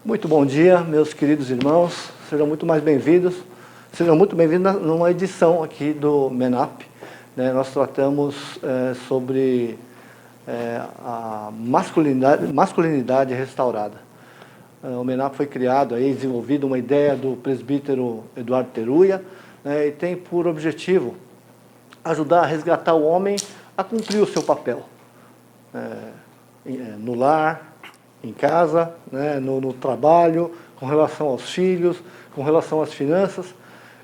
Muito bom dia, meus queridos irmãos. Sejam muito mais bem-vindos. Sejam muito bem-vindos numa edição aqui do MENAP. Nós tratamos sobre a masculinidade restaurada. O MENAP foi criado, desenvolvido uma ideia do presbítero Eduardo Teruya, e tem por objetivo ajudar a resgatar o homem a cumprir o seu papel no lar, em casa, no trabalho, com relação aos filhos, com relação às finanças.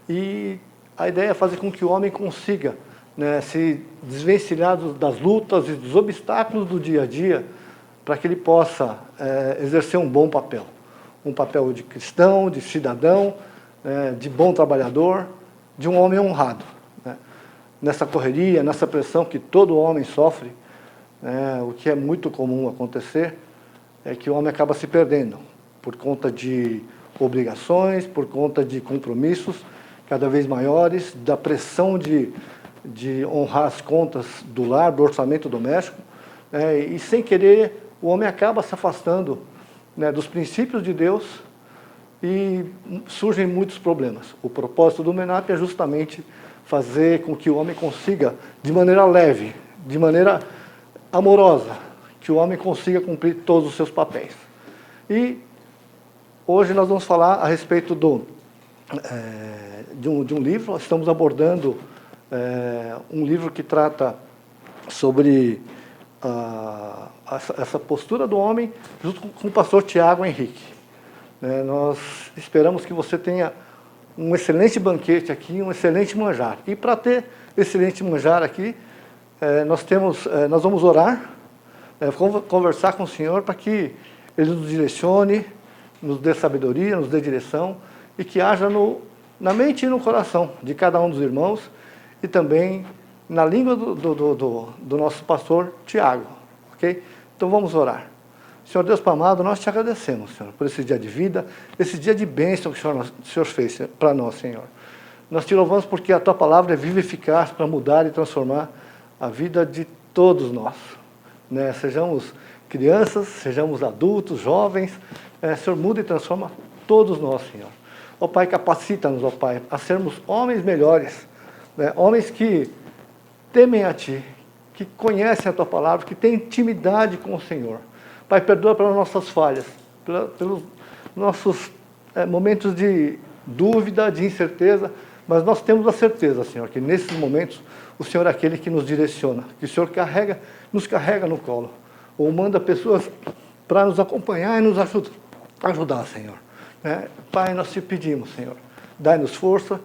E a ideia é fazer com que o homem consiga se desvencilhar das lutas e dos obstáculos do dia a dia, para que ele possa exercer um bom papel. Um papel de cristão, de cidadão, de bom trabalhador, de um homem honrado. Nessa correria, nessa pressão que todo homem sofre, o que é muito comum acontecer, é que o homem acaba se perdendo por conta de obrigações, por conta de compromissos cada vez maiores, da pressão de honrar as contas do lar, do orçamento doméstico, e sem querer o homem acaba se afastando dos princípios de Deus e surgem muitos problemas. O propósito do MENAP é justamente fazer com que o homem consiga, de maneira leve, de maneira amorosa, que o homem consiga cumprir todos os seus papéis. E hoje nós vamos falar a respeito de um livro. Nós estamos abordando um livro que trata sobre essa postura do homem, junto com o pastor Tiago Henrique. Nós esperamos que você tenha um excelente banquete aqui, um excelente manjar. E para ter excelente manjar aqui, nós vamos orar, conversar com o Senhor para que Ele nos direcione, nos dê sabedoria, nos dê direção, e que haja na mente e no coração de cada um dos irmãos, e também na língua do nosso pastor Tiago, ok? Então vamos orar. Senhor Deus amado, nós te agradecemos, Senhor, por esse dia de vida, esse dia de bênção que o Senhor fez para nós, Senhor. Nós te louvamos porque a Tua palavra é viva e eficaz para mudar e transformar a vida de todos nós. Sejamos crianças, sejamos adultos, jovens, Senhor, muda e transforma todos nós, Senhor. Ó Pai, capacita-nos, ó Pai, a sermos homens melhores, homens que temem a Ti, que conhecem a Tua palavra, que têm intimidade com o Senhor. Pai, perdoa pelas nossas falhas, pelos nossos momentos de dúvida, de incerteza, mas nós temos a certeza, Senhor, que nesses momentos o Senhor é aquele que nos direciona, que o Senhor nos carrega no colo, ou manda pessoas para nos acompanhar e nos ajudar, Senhor. Pai, nós te pedimos, Senhor, dai-nos força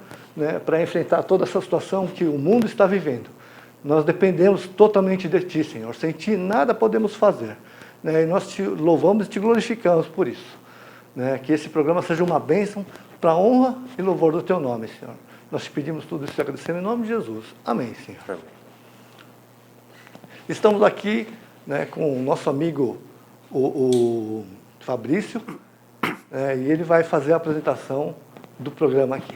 para enfrentar toda essa situação que o mundo está vivendo. Nós dependemos totalmente de Ti, Senhor. Sem Ti nada podemos fazer. E nós te louvamos e te glorificamos por isso. Que esse programa seja uma bênção para a honra e louvor do Teu nome, Senhor. Nós te pedimos tudo isso agradecendo em nome de Jesus. Amém, Senhor. Amém. Estamos aqui com o nosso amigo, o Fabrício, e ele vai fazer a apresentação do programa aqui.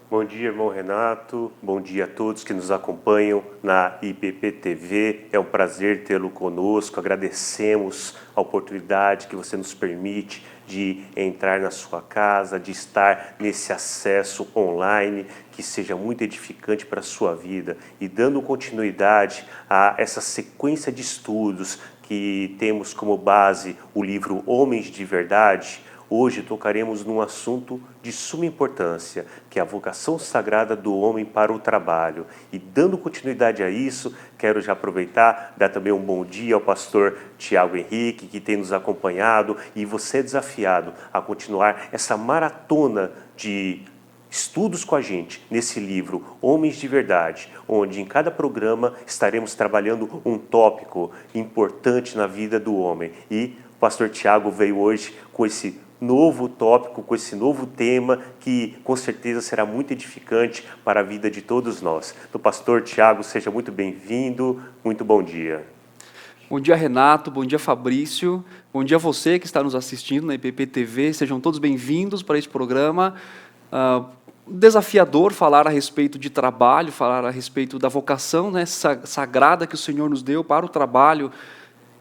Bom dia, irmão Renato. Bom dia a todos que nos acompanham na IPP-TV. É um prazer tê-lo conosco. Agradecemos a oportunidade que você nos permite de entrar na sua casa, de estar nesse acesso online, que seja muito edificante para a sua vida. E dando continuidade a essa sequência de estudos que temos como base o livro Homens de Verdade, hoje tocaremos num assunto de suma importância, que é a vocação sagrada do homem para o trabalho. E dando continuidade a isso, quero já aproveitar, dar também um bom dia ao pastor Tiago Henrique, que tem nos acompanhado, e você é desafiado a continuar essa maratona de estudos com a gente nesse livro Homens de Verdade, onde em cada programa estaremos trabalhando um tópico importante na vida do homem. E o pastor Tiago veio hoje com esse novo tópico, com esse novo tema que com certeza será muito edificante para a vida de todos nós. Então, pastor Tiago, seja muito bem-vindo, muito bom dia. Bom dia, Renato, bom dia, Fabrício, bom dia a você que está nos assistindo na IPP TV, sejam todos bem-vindos para este programa. desafiador falar a respeito de trabalho, falar a respeito da vocação, né, sagrada que o Senhor nos deu para o trabalho.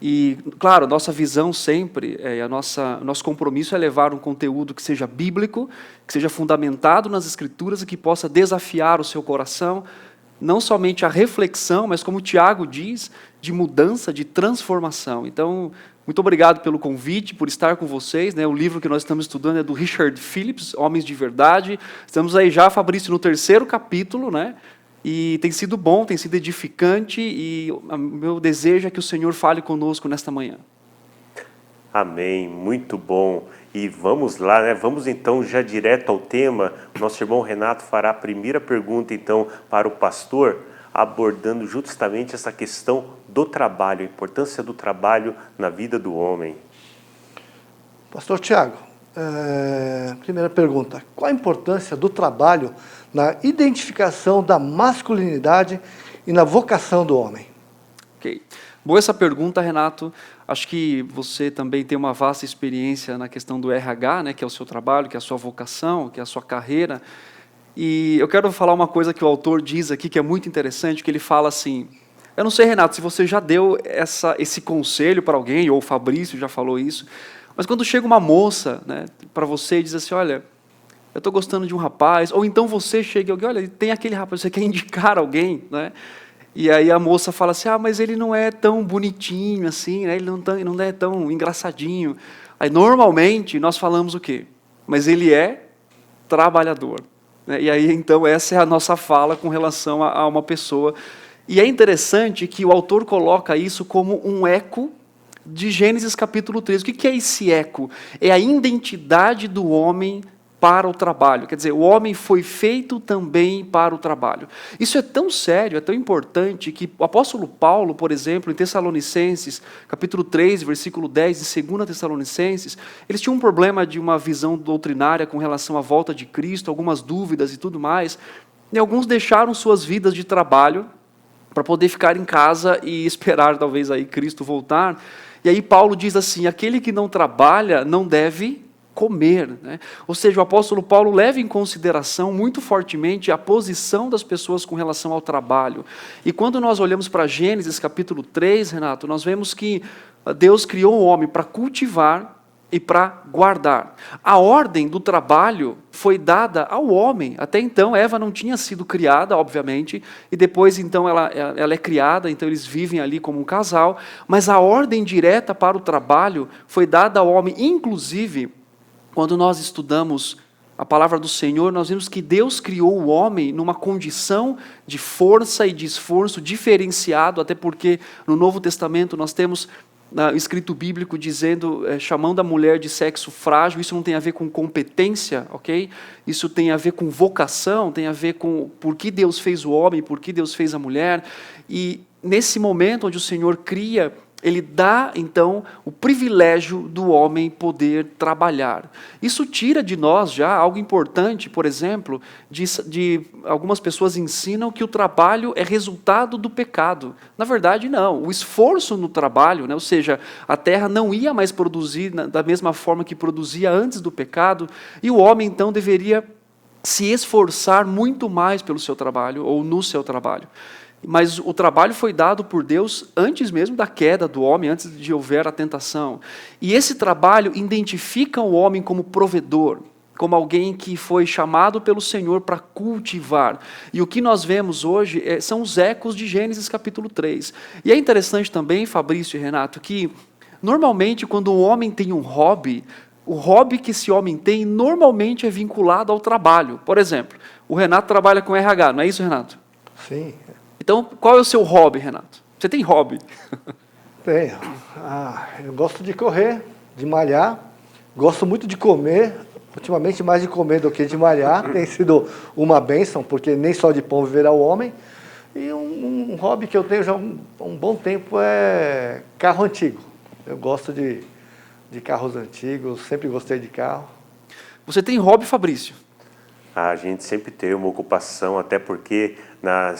E, claro, nossa visão sempre, nosso compromisso é levar um conteúdo que seja bíblico, que seja fundamentado nas Escrituras e que possa desafiar o seu coração, não somente a reflexão, mas como o Tiago diz, de mudança, de transformação. Então, muito obrigado pelo convite, por estar com vocês, né? O livro que nós estamos estudando é do Richard Phillips, Homens de Verdade. Estamos aí já, Fabrício, no 3º capítulo, né? E tem sido bom, tem sido edificante, e o meu desejo é que o Senhor fale conosco nesta manhã. Amém, muito bom. E vamos lá, né? Vamos então já direto ao tema. Nosso irmão Renato fará a primeira pergunta então para o pastor, abordando justamente essa questão do trabalho, a importância do trabalho na vida do homem. Pastor Tiago, primeira pergunta. Qual a importância do trabalho na identificação da masculinidade e na vocação do homem? Ok. Boa essa pergunta, Renato. Acho que você também tem uma vasta experiência na questão do RH, né, que é o seu trabalho, que é a sua vocação, que é a sua carreira. E eu quero falar uma coisa que o autor diz aqui, que é muito interessante, que ele fala assim, eu não sei, Renato, se você já deu esse conselho para alguém, ou o Fabrício já falou isso, mas quando chega uma moça, né, para você e diz assim, olha, eu estou gostando de um rapaz, ou então você chega e alguém, olha, tem aquele rapaz, você quer indicar alguém, né? E aí a moça fala assim, mas ele não é tão bonitinho assim, né? Ele não é tão engraçadinho. Aí normalmente nós falamos o quê? Mas ele é trabalhador. Né? E aí então essa é a nossa fala com relação a uma pessoa. E é interessante que o autor coloca isso como um eco de Gênesis capítulo 3. O que é esse eco? É a identidade do homem para o trabalho. Quer dizer, o homem foi feito também para o trabalho. Isso é tão sério, é tão importante, que o apóstolo Paulo, por exemplo, em Tessalonicenses, capítulo 3, versículo 10, de 2 Tessalonicenses, eles tinham um problema de uma visão doutrinária com relação à volta de Cristo, algumas dúvidas e tudo mais, e alguns deixaram suas vidas de trabalho para poder ficar em casa e esperar, talvez, aí Cristo voltar. E aí Paulo diz assim, aquele que não trabalha não deve comer. Né? Ou seja, o apóstolo Paulo leva em consideração muito fortemente a posição das pessoas com relação ao trabalho. E quando nós olhamos para Gênesis capítulo 3, Renato, nós vemos que Deus criou o homem para cultivar e para guardar. A ordem do trabalho foi dada ao homem. Até então, Eva não tinha sido criada, obviamente, e depois, então, ela é criada, então eles vivem ali como um casal, mas a ordem direta para o trabalho foi dada ao homem, inclusive, quando nós estudamos a palavra do Senhor, nós vemos que Deus criou o homem numa condição de força e de esforço diferenciado, até porque no Novo Testamento nós temos escrito bíblico dizendo, chamando a mulher de sexo frágil. Isso não tem a ver com competência, ok? Isso tem a ver com vocação, tem a ver com por que Deus fez o homem, por que Deus fez a mulher. E nesse momento onde o Senhor cria, Ele dá, então, o privilégio do homem poder trabalhar. Isso tira de nós já algo importante, por exemplo, de algumas pessoas ensinam que o trabalho é resultado do pecado. Na verdade, não. O esforço no trabalho, né, ou seja, a terra não ia mais produzir da mesma forma que produzia antes do pecado, e o homem, então, deveria se esforçar muito mais pelo seu trabalho, ou no seu trabalho. Mas o trabalho foi dado por Deus antes mesmo da queda do homem, antes de houver a tentação. E esse trabalho identifica o homem como provedor, como alguém que foi chamado pelo Senhor para cultivar. E o que nós vemos hoje são os ecos de Gênesis capítulo 3. E é interessante também, Fabrício e Renato, que normalmente quando um homem tem um hobby, o hobby que esse homem tem normalmente é vinculado ao trabalho. Por exemplo, o Renato trabalha com RH, não é isso, Renato? Sim. Então, qual é o seu hobby, Renato? Você tem hobby? Tenho. Eu gosto de correr, de malhar, gosto muito de comer, ultimamente mais de comer do que de malhar, tem sido uma bênção, porque nem só de pão viverá o homem. E um hobby que eu tenho já há um bom tempo é carro antigo. Eu gosto de carros antigos, sempre gostei de carro. Você tem hobby, Fabrício? A gente sempre tem uma ocupação, até porque na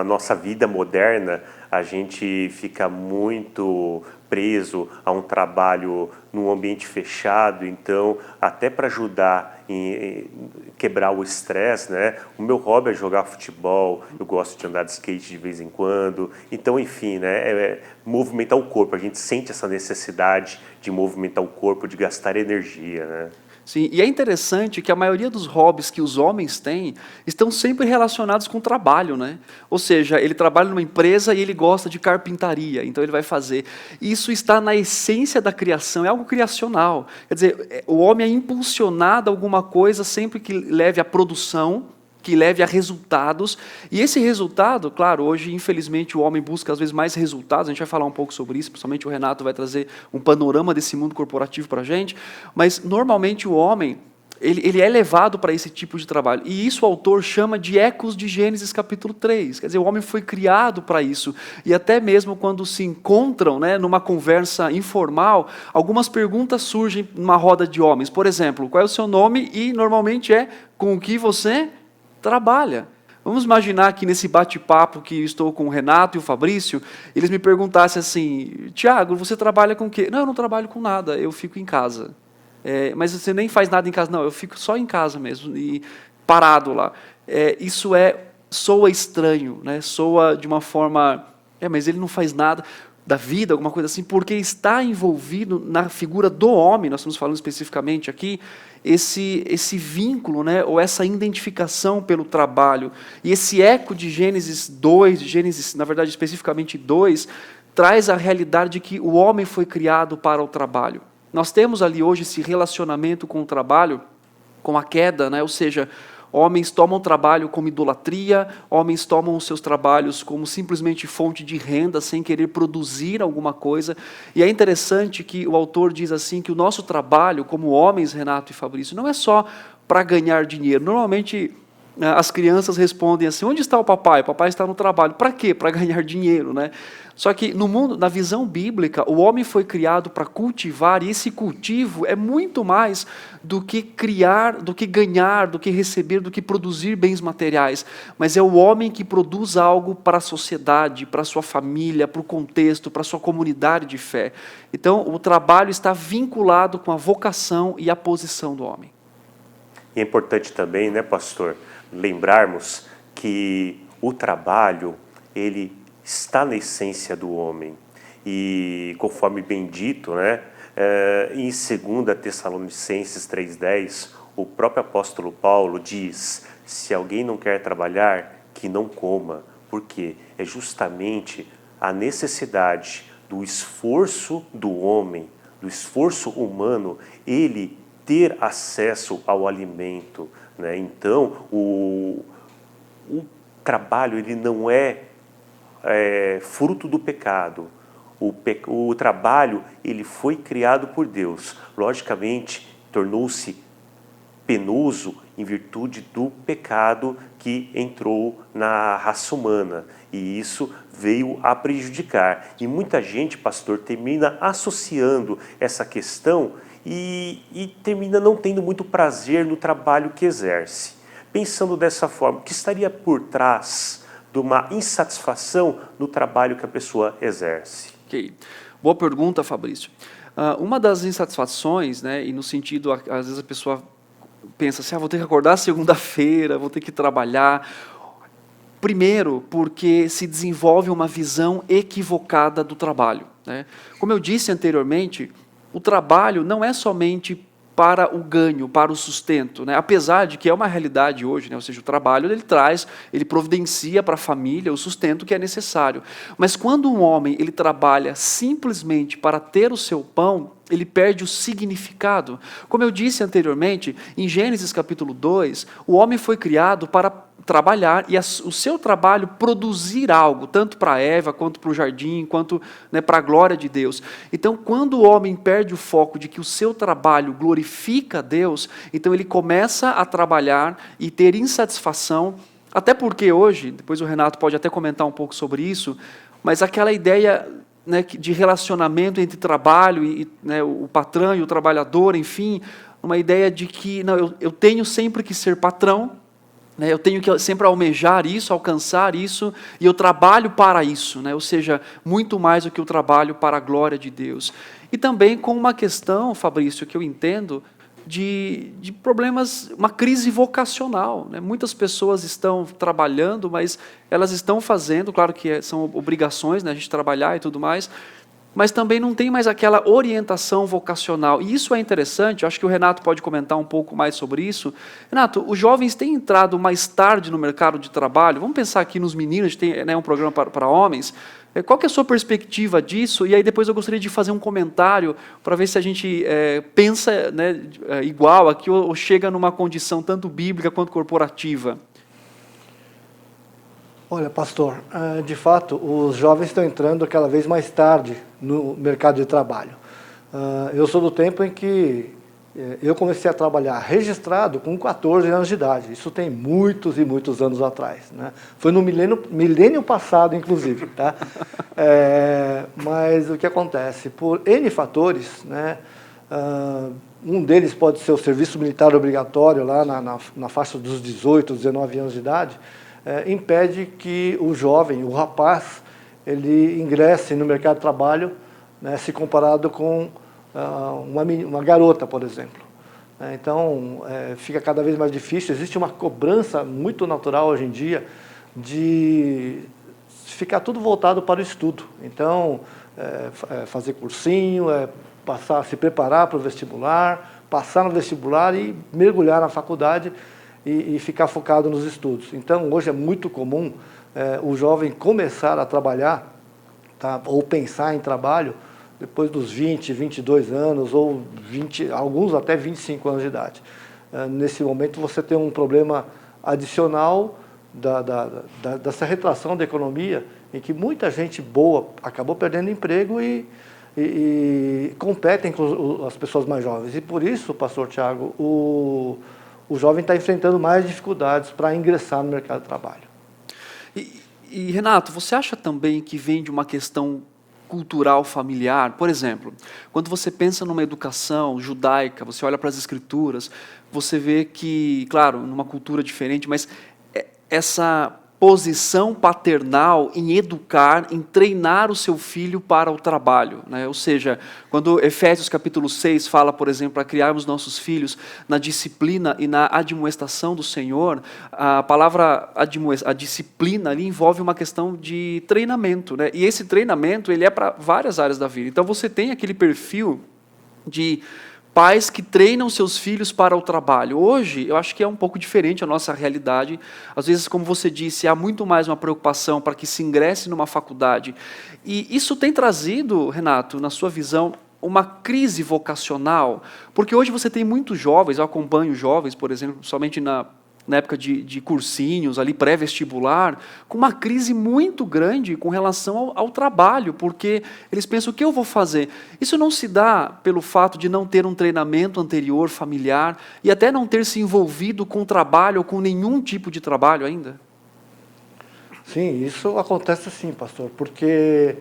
nossa vida moderna a gente fica muito preso a um trabalho num ambiente fechado, então até para ajudar em quebrar o estresse, né? O meu hobby é jogar futebol, eu gosto de andar de skate de vez em quando, então enfim, né? Movimentar o corpo, a gente sente essa necessidade de movimentar o corpo, de gastar energia, né? Sim, e é interessante que a maioria dos hobbies que os homens têm estão sempre relacionados com o trabalho, né? Ou seja, ele trabalha numa empresa e ele gosta de carpintaria, então ele vai fazer. Isso está na essência da criação, é algo criacional. Quer dizer, o homem é impulsionado a alguma coisa sempre que leve à produção, que leve a resultados, e esse resultado, claro, hoje infelizmente o homem busca às vezes mais resultados, a gente vai falar um pouco sobre isso, principalmente o Renato vai trazer um panorama desse mundo corporativo para a gente, mas normalmente o homem, ele é levado para esse tipo de trabalho, e isso o autor chama de ecos de Gênesis capítulo 3, quer dizer, o homem foi criado para isso, e até mesmo quando se encontram, né, numa conversa informal, algumas perguntas surgem numa roda de homens, por exemplo, qual é o seu nome? E normalmente é, com o que você trabalha. Vamos imaginar que nesse bate-papo que estou com o Renato e o Fabrício, eles me perguntassem assim, Tiago, você trabalha com o quê? Não, eu não trabalho com nada, eu fico em casa. Mas você nem faz nada em casa? Não, eu fico só em casa mesmo, e parado lá. Isso soa estranho, né? Soa de uma forma, mas ele não faz nada da vida, alguma coisa assim, porque está envolvido na figura do homem, nós estamos falando especificamente aqui, esse vínculo, né, ou essa identificação pelo trabalho. E esse eco de Gênesis 2, de Gênesis, na verdade, especificamente 2, traz a realidade de que o homem foi criado para o trabalho. Nós temos ali hoje esse relacionamento com o trabalho, com a queda, né, ou seja, homens tomam trabalho como idolatria, homens tomam os seus trabalhos como simplesmente fonte de renda, sem querer produzir alguma coisa. E é interessante que o autor diz assim, que o nosso trabalho, como homens, Renato e Fabrício, não é só para ganhar dinheiro. Normalmente, as crianças respondem assim, onde está o papai? O papai está no trabalho. Para quê? Para ganhar dinheiro, né? Só que no mundo, na visão bíblica, o homem foi criado para cultivar, e esse cultivo é muito mais do que criar, do que ganhar, do que receber, do que produzir bens materiais. Mas é o homem que produz algo para a sociedade, para a sua família, para o contexto, para a sua comunidade de fé. Então, o trabalho está vinculado com a vocação e a posição do homem. E é importante também, né, pastor, lembrarmos que o trabalho, ele está na essência do homem. E conforme bem dito, né, em 2 Tessalonicenses 3,10, o próprio apóstolo Paulo diz, se alguém não quer trabalhar, que não coma. Por quê? É justamente a necessidade do esforço do homem, do esforço humano, ele ter acesso ao alimento, né? Então, o trabalho ele não é fruto do pecado. O trabalho ele foi criado por Deus. Logicamente, tornou-se penoso em virtude do pecado que entrou na raça humana. E isso veio a prejudicar. E muita gente, pastor, termina associando essa questão e termina não tendo muito prazer no trabalho que exerce. Pensando dessa forma, o que estaria por trás de uma insatisfação no trabalho que a pessoa exerce? Ok. Boa pergunta, Fabrício. Uma das insatisfações, né, e no sentido, às vezes a pessoa pensa assim, vou ter que acordar segunda-feira, vou ter que trabalhar. Primeiro, porque se desenvolve uma visão equivocada do trabalho, né? Como eu disse anteriormente, o trabalho não é somente para o ganho, para o sustento, né? Apesar de que é uma realidade hoje, né? Ou seja, o trabalho ele providencia para a família o sustento que é necessário. Mas quando um homem ele trabalha simplesmente para ter o seu pão, ele perde o significado. Como eu disse anteriormente, em Gênesis capítulo 2, o homem foi criado para trabalhar e o seu trabalho produzir algo, tanto para Eva, quanto para o jardim, quanto, né, para a glória de Deus. Então, quando o homem perde o foco de que o seu trabalho glorifica a Deus, então ele começa a trabalhar e ter insatisfação, até porque hoje, depois o Renato pode até comentar um pouco sobre isso, mas aquela ideia, né, de relacionamento entre trabalho e, né, o patrão e o trabalhador, enfim, uma ideia de que não, eu tenho sempre que ser patrão, né? Eu tenho que sempre almejar isso, alcançar isso, e eu trabalho para isso, né? Ou seja, muito mais do que o trabalho para a glória de Deus. E também com uma questão, Fabrício, que eu entendo, de problemas, uma crise vocacional, né? Muitas pessoas estão trabalhando, mas elas estão fazendo, claro que são obrigações, né, a gente trabalhar e tudo mais, mas também não tem mais aquela orientação vocacional. E isso é interessante, eu acho que o Renato pode comentar um pouco mais sobre isso. Renato, os jovens têm entrado mais tarde no mercado de trabalho. Vamos pensar aqui nos meninos, a gente tem, né, um programa para homens. Qual que é a sua perspectiva disso? E aí depois eu gostaria de fazer um comentário para ver se a gente pensa, né, igual aqui ou chega numa condição tanto bíblica quanto corporativa. Olha, pastor, de fato, os jovens estão entrando cada vez mais tarde no mercado de trabalho. Eu sou do tempo em que eu comecei a trabalhar registrado com 14 anos de idade. Isso tem muitos e muitos anos atrás, né? Foi no milênio passado, inclusive. Tá? Mas o que acontece? Por N fatores, né? Um deles pode ser o serviço militar obrigatório, lá na faixa dos 18, 19 anos de idade, impede que o jovem, o rapaz, ele ingresse no mercado de trabalho, né, se comparado com uma garota, por exemplo. Então, fica cada vez mais difícil. Existe uma cobrança muito natural hoje em dia de ficar tudo voltado para o estudo. Então, fazer cursinho, se preparar para o vestibular, passar no vestibular e mergulhar na faculdade e ficar focado nos estudos. Então, hoje é muito comum o jovem começar a trabalhar, tá, ou pensar em trabalho depois dos 20, 22 anos, ou alguns até 25 anos de idade. Nesse momento, você tem um problema adicional dessa retração da economia, em que muita gente boa acabou perdendo emprego e competem com as pessoas mais jovens. E por isso, pastor Tiago, o jovem está enfrentando mais dificuldades para ingressar no mercado de trabalho. E, Renato, você acha também que vem de uma questão cultural familiar? Por exemplo, quando você pensa numa educação judaica, você olha para as escrituras, você vê que, claro, numa cultura diferente, mas essa posição paternal em educar, em treinar o seu filho para o trabalho, né? Ou seja, quando Efésios capítulo 6 fala, por exemplo, para criarmos nossos filhos na disciplina e na admoestação do Senhor, a palavra a disciplina ali envolve uma questão de treinamento, né? E esse treinamento ele é para várias áreas da vida. Então você tem aquele perfil de pais que treinam seus filhos para o trabalho. Hoje, eu acho que é um pouco diferente a nossa realidade. Às vezes, como você disse, há muito mais uma preocupação para que se ingresse numa faculdade. E isso tem trazido, Renato, na sua visão, uma crise vocacional, porque hoje você tem muitos jovens, eu acompanho jovens, por exemplo, somente na época de cursinhos, ali pré-vestibular, com uma crise muito grande com relação ao trabalho, porque eles pensam, o que eu vou fazer? Isso não se dá pelo fato de não ter um treinamento anterior, familiar, e até não ter se envolvido com trabalho ou com nenhum tipo de trabalho ainda? Sim, isso acontece sim, pastor, porque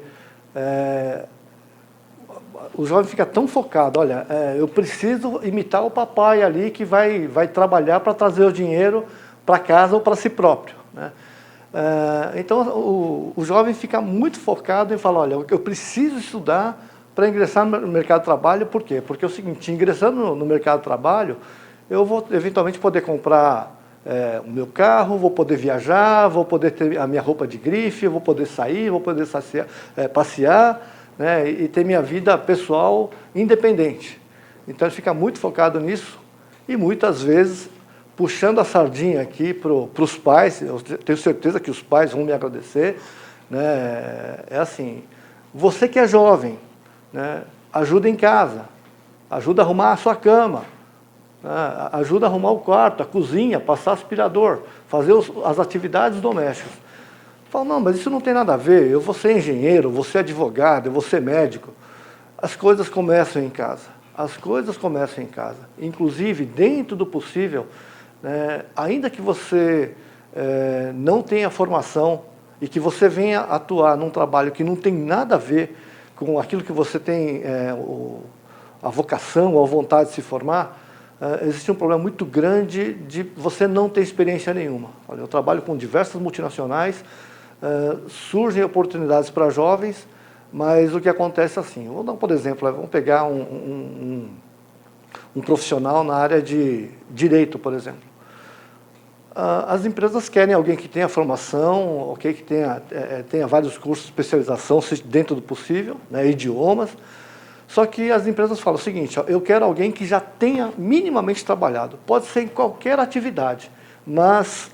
o jovem fica tão focado, olha, eu preciso imitar o papai ali que vai trabalhar para trazer o dinheiro para casa ou para si próprio, né? Então, o jovem fica muito focado em falar, olha, eu preciso estudar para ingressar no mercado de trabalho. Por quê? Porque é o seguinte, ingressando no mercado de trabalho, eu vou eventualmente poder comprar o meu carro, vou poder viajar, vou poder ter a minha roupa de grife, vou poder sair, vou poder passear, né, e ter minha vida pessoal independente. Então ele fica muito focado nisso e muitas vezes puxando a sardinha aqui para os pais. Eu tenho certeza que os pais vão me agradecer, né? É assim, você que é jovem, né, ajuda em casa, ajuda a arrumar a sua cama, né, ajuda a arrumar o quarto, a cozinha, passar aspirador, fazer as atividades domésticas. Fala, não, mas isso não tem nada a ver, eu vou ser engenheiro, vou ser advogado, eu vou ser médico. As coisas começam em casa, as coisas começam em casa. Inclusive, dentro do possível, ainda que você não tenha formação e que você venha atuar num trabalho que não tem nada a ver com aquilo que você tem a vocação ou a vontade de se formar, existe um problema muito grande de você não ter experiência nenhuma. Olha, eu trabalho com diversas multinacionais, surgem oportunidades para jovens, mas o que acontece é assim, vou dar por exemplo, vamos pegar um profissional na área de direito, por exemplo. As empresas querem alguém que tenha formação, okay, que tenha vários cursos de especialização dentro do possível, né, idiomas. Só que as empresas falam o seguinte, ó, eu quero alguém que já tenha minimamente trabalhado. Pode ser em qualquer atividade, mas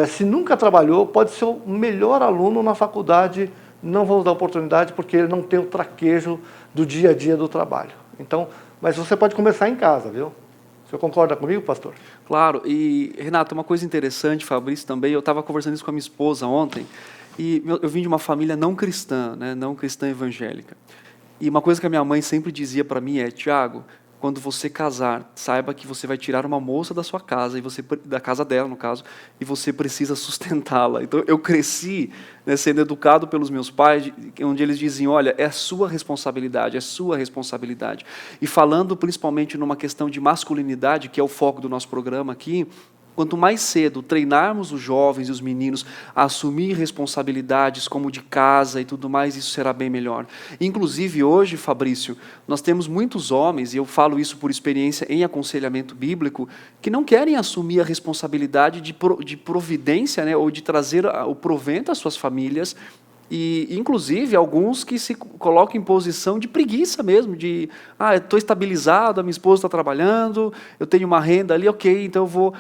se nunca trabalhou, pode ser o melhor aluno na faculdade, não vamos dar oportunidade porque ele não tem o traquejo do dia a dia do trabalho. Então, mas você pode começar em casa, viu? O senhor concorda comigo, pastor? Claro, e Renato, uma coisa interessante, Fabrício também, eu estava conversando isso com a minha esposa ontem, e eu vim de uma família não cristã, né, não cristã evangélica. E uma coisa que a minha mãe sempre dizia para mim é, Tiago, quando você casar, saiba que você vai tirar uma moça da sua casa, da casa dela, no caso, e você precisa sustentá-la. Então, eu cresci, né, sendo educado pelos meus pais, onde eles diziam, olha, é sua responsabilidade, é sua responsabilidade. E falando principalmente numa questão de masculinidade, que é o foco do nosso programa aqui, quanto mais cedo treinarmos os jovens e os meninos a assumir responsabilidades como de casa e tudo mais, isso será bem melhor. Inclusive hoje, Fabrício, nós temos muitos homens, e eu falo isso por experiência em aconselhamento bíblico, que não querem assumir a responsabilidade de providência, né, ou de trazer o provento às suas famílias, e, inclusive, alguns que se colocam em posição de preguiça mesmo, de, eu estou estabilizado, a minha esposa está trabalhando, eu tenho uma renda ali, ok, então eu vou,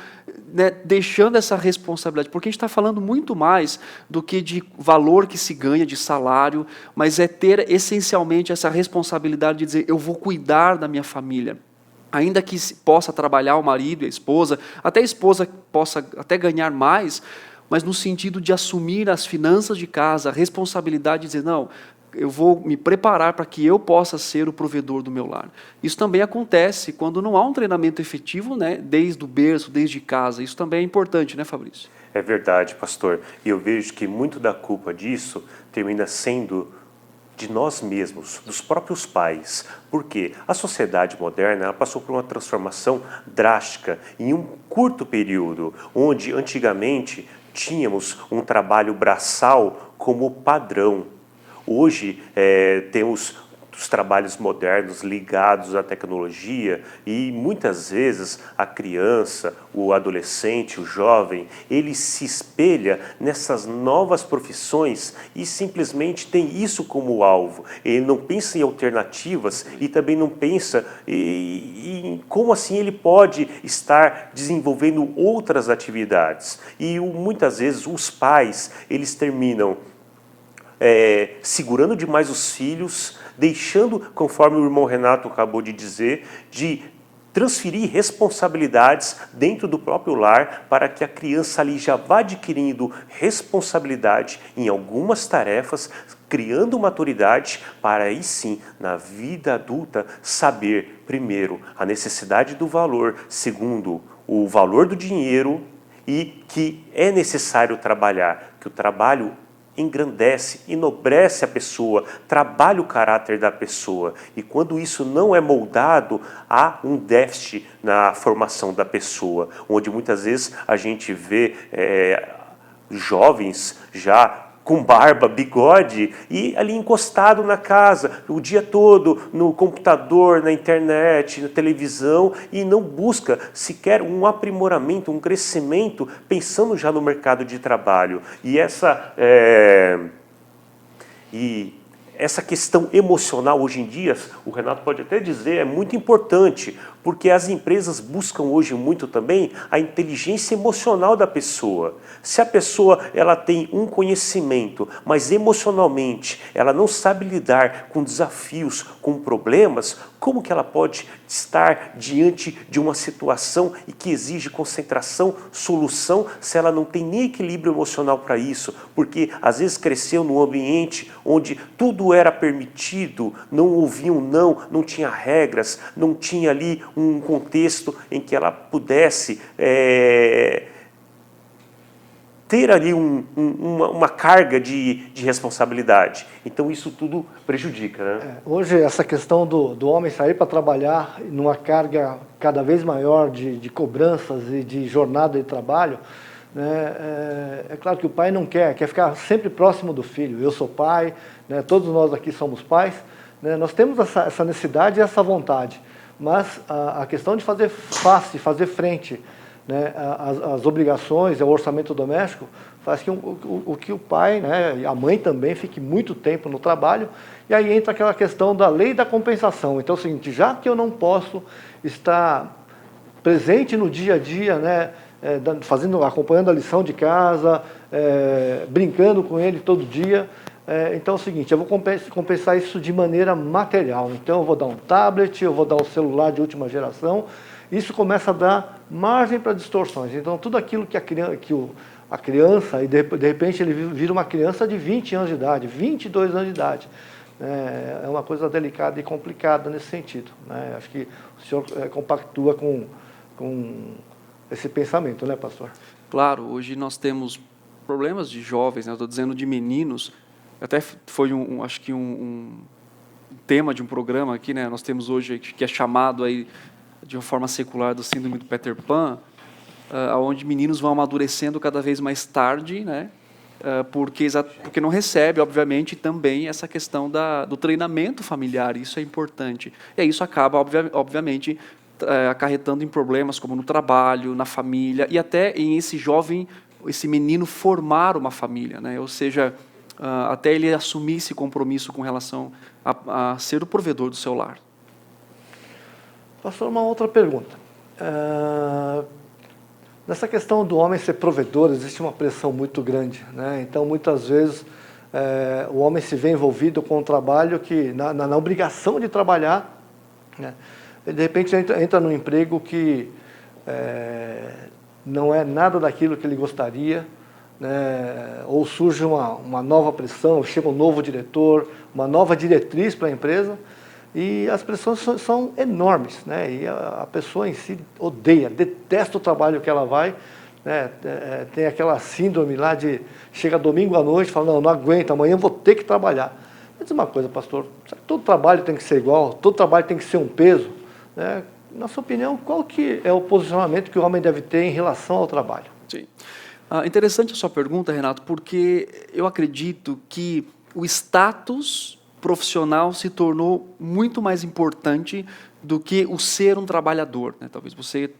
né, deixando essa responsabilidade, porque a gente está falando muito mais do que de valor que se ganha, de salário, mas é ter essencialmente essa responsabilidade de dizer, eu vou cuidar da minha família. Ainda que possa trabalhar o marido e a esposa possa até ganhar mais, mas no sentido de assumir as finanças de casa, a responsabilidade de dizer, não, eu vou me preparar para que eu possa ser o provedor do meu lar. Isso também acontece quando não há um treinamento efetivo, né, desde o berço, desde casa. Isso também é importante, né, Fabrício? É verdade, pastor. E eu vejo que muito da culpa disso termina sendo de nós mesmos, dos próprios pais. Porque a sociedade moderna ela passou por uma transformação drástica em um curto período, onde antigamente tínhamos um trabalho braçal como padrão. Hoje temos os trabalhos modernos ligados à tecnologia e muitas vezes a criança, o adolescente, o jovem, ele se espelha nessas novas profissões e simplesmente tem isso como alvo. Ele não pensa em alternativas e também não pensa em como assim ele pode estar desenvolvendo outras atividades. E muitas vezes os pais, eles terminam segurando demais os filhos, deixando, conforme o irmão Renato acabou de dizer, de transferir responsabilidades dentro do próprio lar para que a criança ali já vá adquirindo responsabilidade em algumas tarefas, criando maturidade para aí sim, na vida adulta, saber, primeiro, a necessidade do valor, segundo, o valor do dinheiro e que é necessário trabalhar, que o trabalho engrandece, enobrece a pessoa, trabalha o caráter da pessoa. E quando isso não é moldado, há um déficit na formação da pessoa, onde muitas vezes a gente vê jovens já com barba, bigode, e ali encostado na casa, o dia todo, no computador, na internet, na televisão, e não busca sequer um aprimoramento, um crescimento, pensando já no mercado de trabalho. E essa questão emocional hoje em dia, o Renato pode até dizer, é muito importante, porque as empresas buscam hoje muito também a inteligência emocional da pessoa. Se a pessoa ela tem um conhecimento, mas emocionalmente ela não sabe lidar com desafios, com problemas, como que ela pode estar diante de uma situação e que exige concentração, solução, se ela não tem nem equilíbrio emocional para isso? Porque às vezes cresceu num ambiente onde tudo era permitido, não ouvia um não tinha regras, não tinha ali um contexto em que ela pudesse ter ali uma carga de responsabilidade. Então isso tudo prejudica, né? Hoje essa questão do homem sair para trabalhar numa carga cada vez maior de cobranças e de jornada de trabalho, né, é claro que o pai não quer ficar sempre próximo do filho. Eu sou pai, né, todos nós aqui somos pais, né, nós temos essa necessidade e essa vontade, mas a questão de fazer face, fazer frente, né, as obrigações, o orçamento doméstico, faz que o pai, né, e a mãe também, fique muito tempo no trabalho, e aí entra aquela questão da lei da compensação. Então é o seguinte, já que eu não posso estar presente no dia a dia, né, acompanhando a lição de casa, brincando com ele todo dia, então é o seguinte, eu vou compensar isso de maneira material. Então eu vou dar um tablet, eu vou dar um celular de última geração. Isso começa a dar margem para distorções. Então, tudo aquilo que a criança, e de repente ele vira uma criança de 20 anos de idade, 22 anos de idade. É uma coisa delicada e complicada nesse sentido, né? Acho que o senhor compactua com esse pensamento, né, pastor? Claro, hoje nós temos problemas de jovens, né? Eu estou dizendo de meninos, até foi acho que um tema de um programa aqui, né? Nós temos hoje que é chamado aí de uma forma secular do síndrome do Peter Pan, onde meninos vão amadurecendo cada vez mais tarde, né? Porque não recebe, obviamente, também essa questão do treinamento familiar, isso é importante. E aí isso acaba, obviamente, acarretando em problemas como no trabalho, na família, e até em esse menino formar uma família, né? Ou seja, até ele assumir esse compromisso com relação a ser o provedor do seu lar. Pastor, uma outra pergunta. Nessa questão do homem ser provedor, existe uma pressão muito grande, né? Então, muitas vezes, o homem se vê envolvido com um trabalho que, na obrigação de trabalhar, né? Ele, de repente, entra num emprego que não é nada daquilo que ele gostaria, né? Ou surge uma nova pressão, chega um novo diretor, uma nova diretriz para a empresa, e as pressões são enormes, né? E a pessoa em si detesta o trabalho que ela vai, né? Tem aquela síndrome lá de chega domingo à noite e fala, não aguento, amanhã eu vou ter que trabalhar. Mas diz uma coisa, pastor, todo trabalho tem que ser igual, todo trabalho tem que ser um peso, né? Na sua opinião, qual que é o posicionamento que o homem deve ter em relação ao trabalho? Sim. Interessante a sua pergunta, Renato, porque eu acredito que o status profissional se tornou muito mais importante do que o ser um trabalhador, né? Talvez você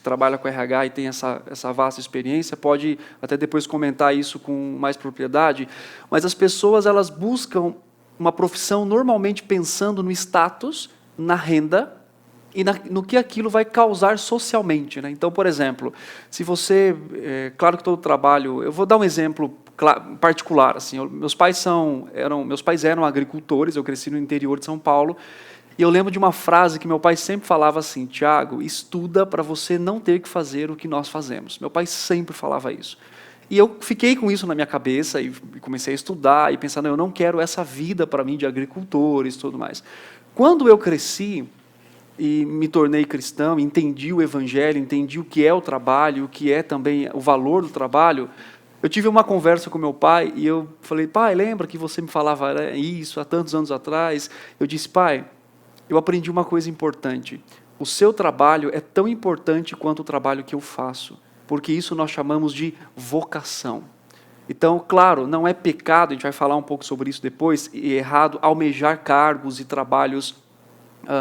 trabalha com RH e tem essa vasta experiência, pode até depois comentar isso com mais propriedade, mas as pessoas elas buscam uma profissão normalmente pensando no status, na renda e no que aquilo vai causar socialmente, né? Então, por exemplo, se você, claro que todo trabalho, eu vou dar um exemplo particular, assim, meus pais eram agricultores, eu cresci no interior de São Paulo, e eu lembro de uma frase que meu pai sempre falava assim, Tiago, estuda para você não ter que fazer o que nós fazemos. Meu pai sempre falava isso. E eu fiquei com isso na minha cabeça e comecei a estudar e pensar, não, eu não quero essa vida para mim de agricultores e tudo mais. Quando eu cresci e me tornei cristão, entendi o evangelho, entendi o que é o trabalho, o que é também o valor do trabalho, eu tive uma conversa com meu pai e eu falei, pai, lembra que você me falava isso há tantos anos atrás? Eu disse, pai, eu aprendi uma coisa importante. O seu trabalho é tão importante quanto o trabalho que eu faço, porque isso nós chamamos de vocação. Então, claro, não é pecado, a gente vai falar um pouco sobre isso depois, e é errado almejar cargos e trabalhos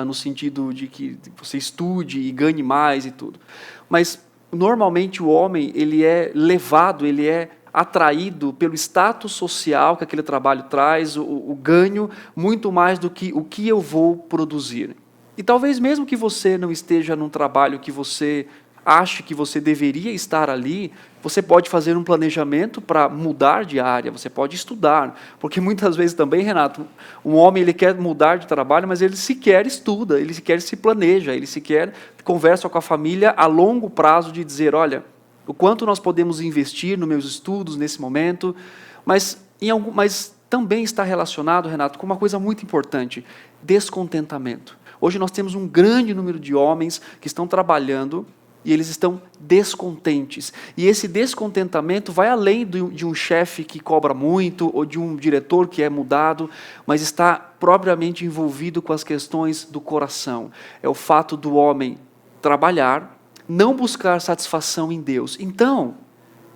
no sentido de que você estude e ganhe mais e tudo. Mas, normalmente, o homem ele é levado, ele é atraído pelo status social que aquele trabalho traz, o ganho, muito mais do que o que eu vou produzir. E talvez mesmo que você não esteja num trabalho que você ache que você deveria estar ali, você pode fazer um planejamento para mudar de área, você pode estudar, porque muitas vezes também, Renato, um homem ele quer mudar de trabalho, mas ele sequer estuda, ele sequer se planeja, ele sequer conversa com a família a longo prazo de dizer, olha, o quanto nós podemos investir nos meus estudos nesse momento, mas também está relacionado, Renato, com uma coisa muito importante, descontentamento. Hoje nós temos um grande número de homens que estão trabalhando e eles estão descontentes. E esse descontentamento vai além de um chefe que cobra muito ou de um diretor que é mudado, mas está propriamente envolvido com as questões do coração. É o fato do homem trabalhar, não buscar satisfação em Deus. Então,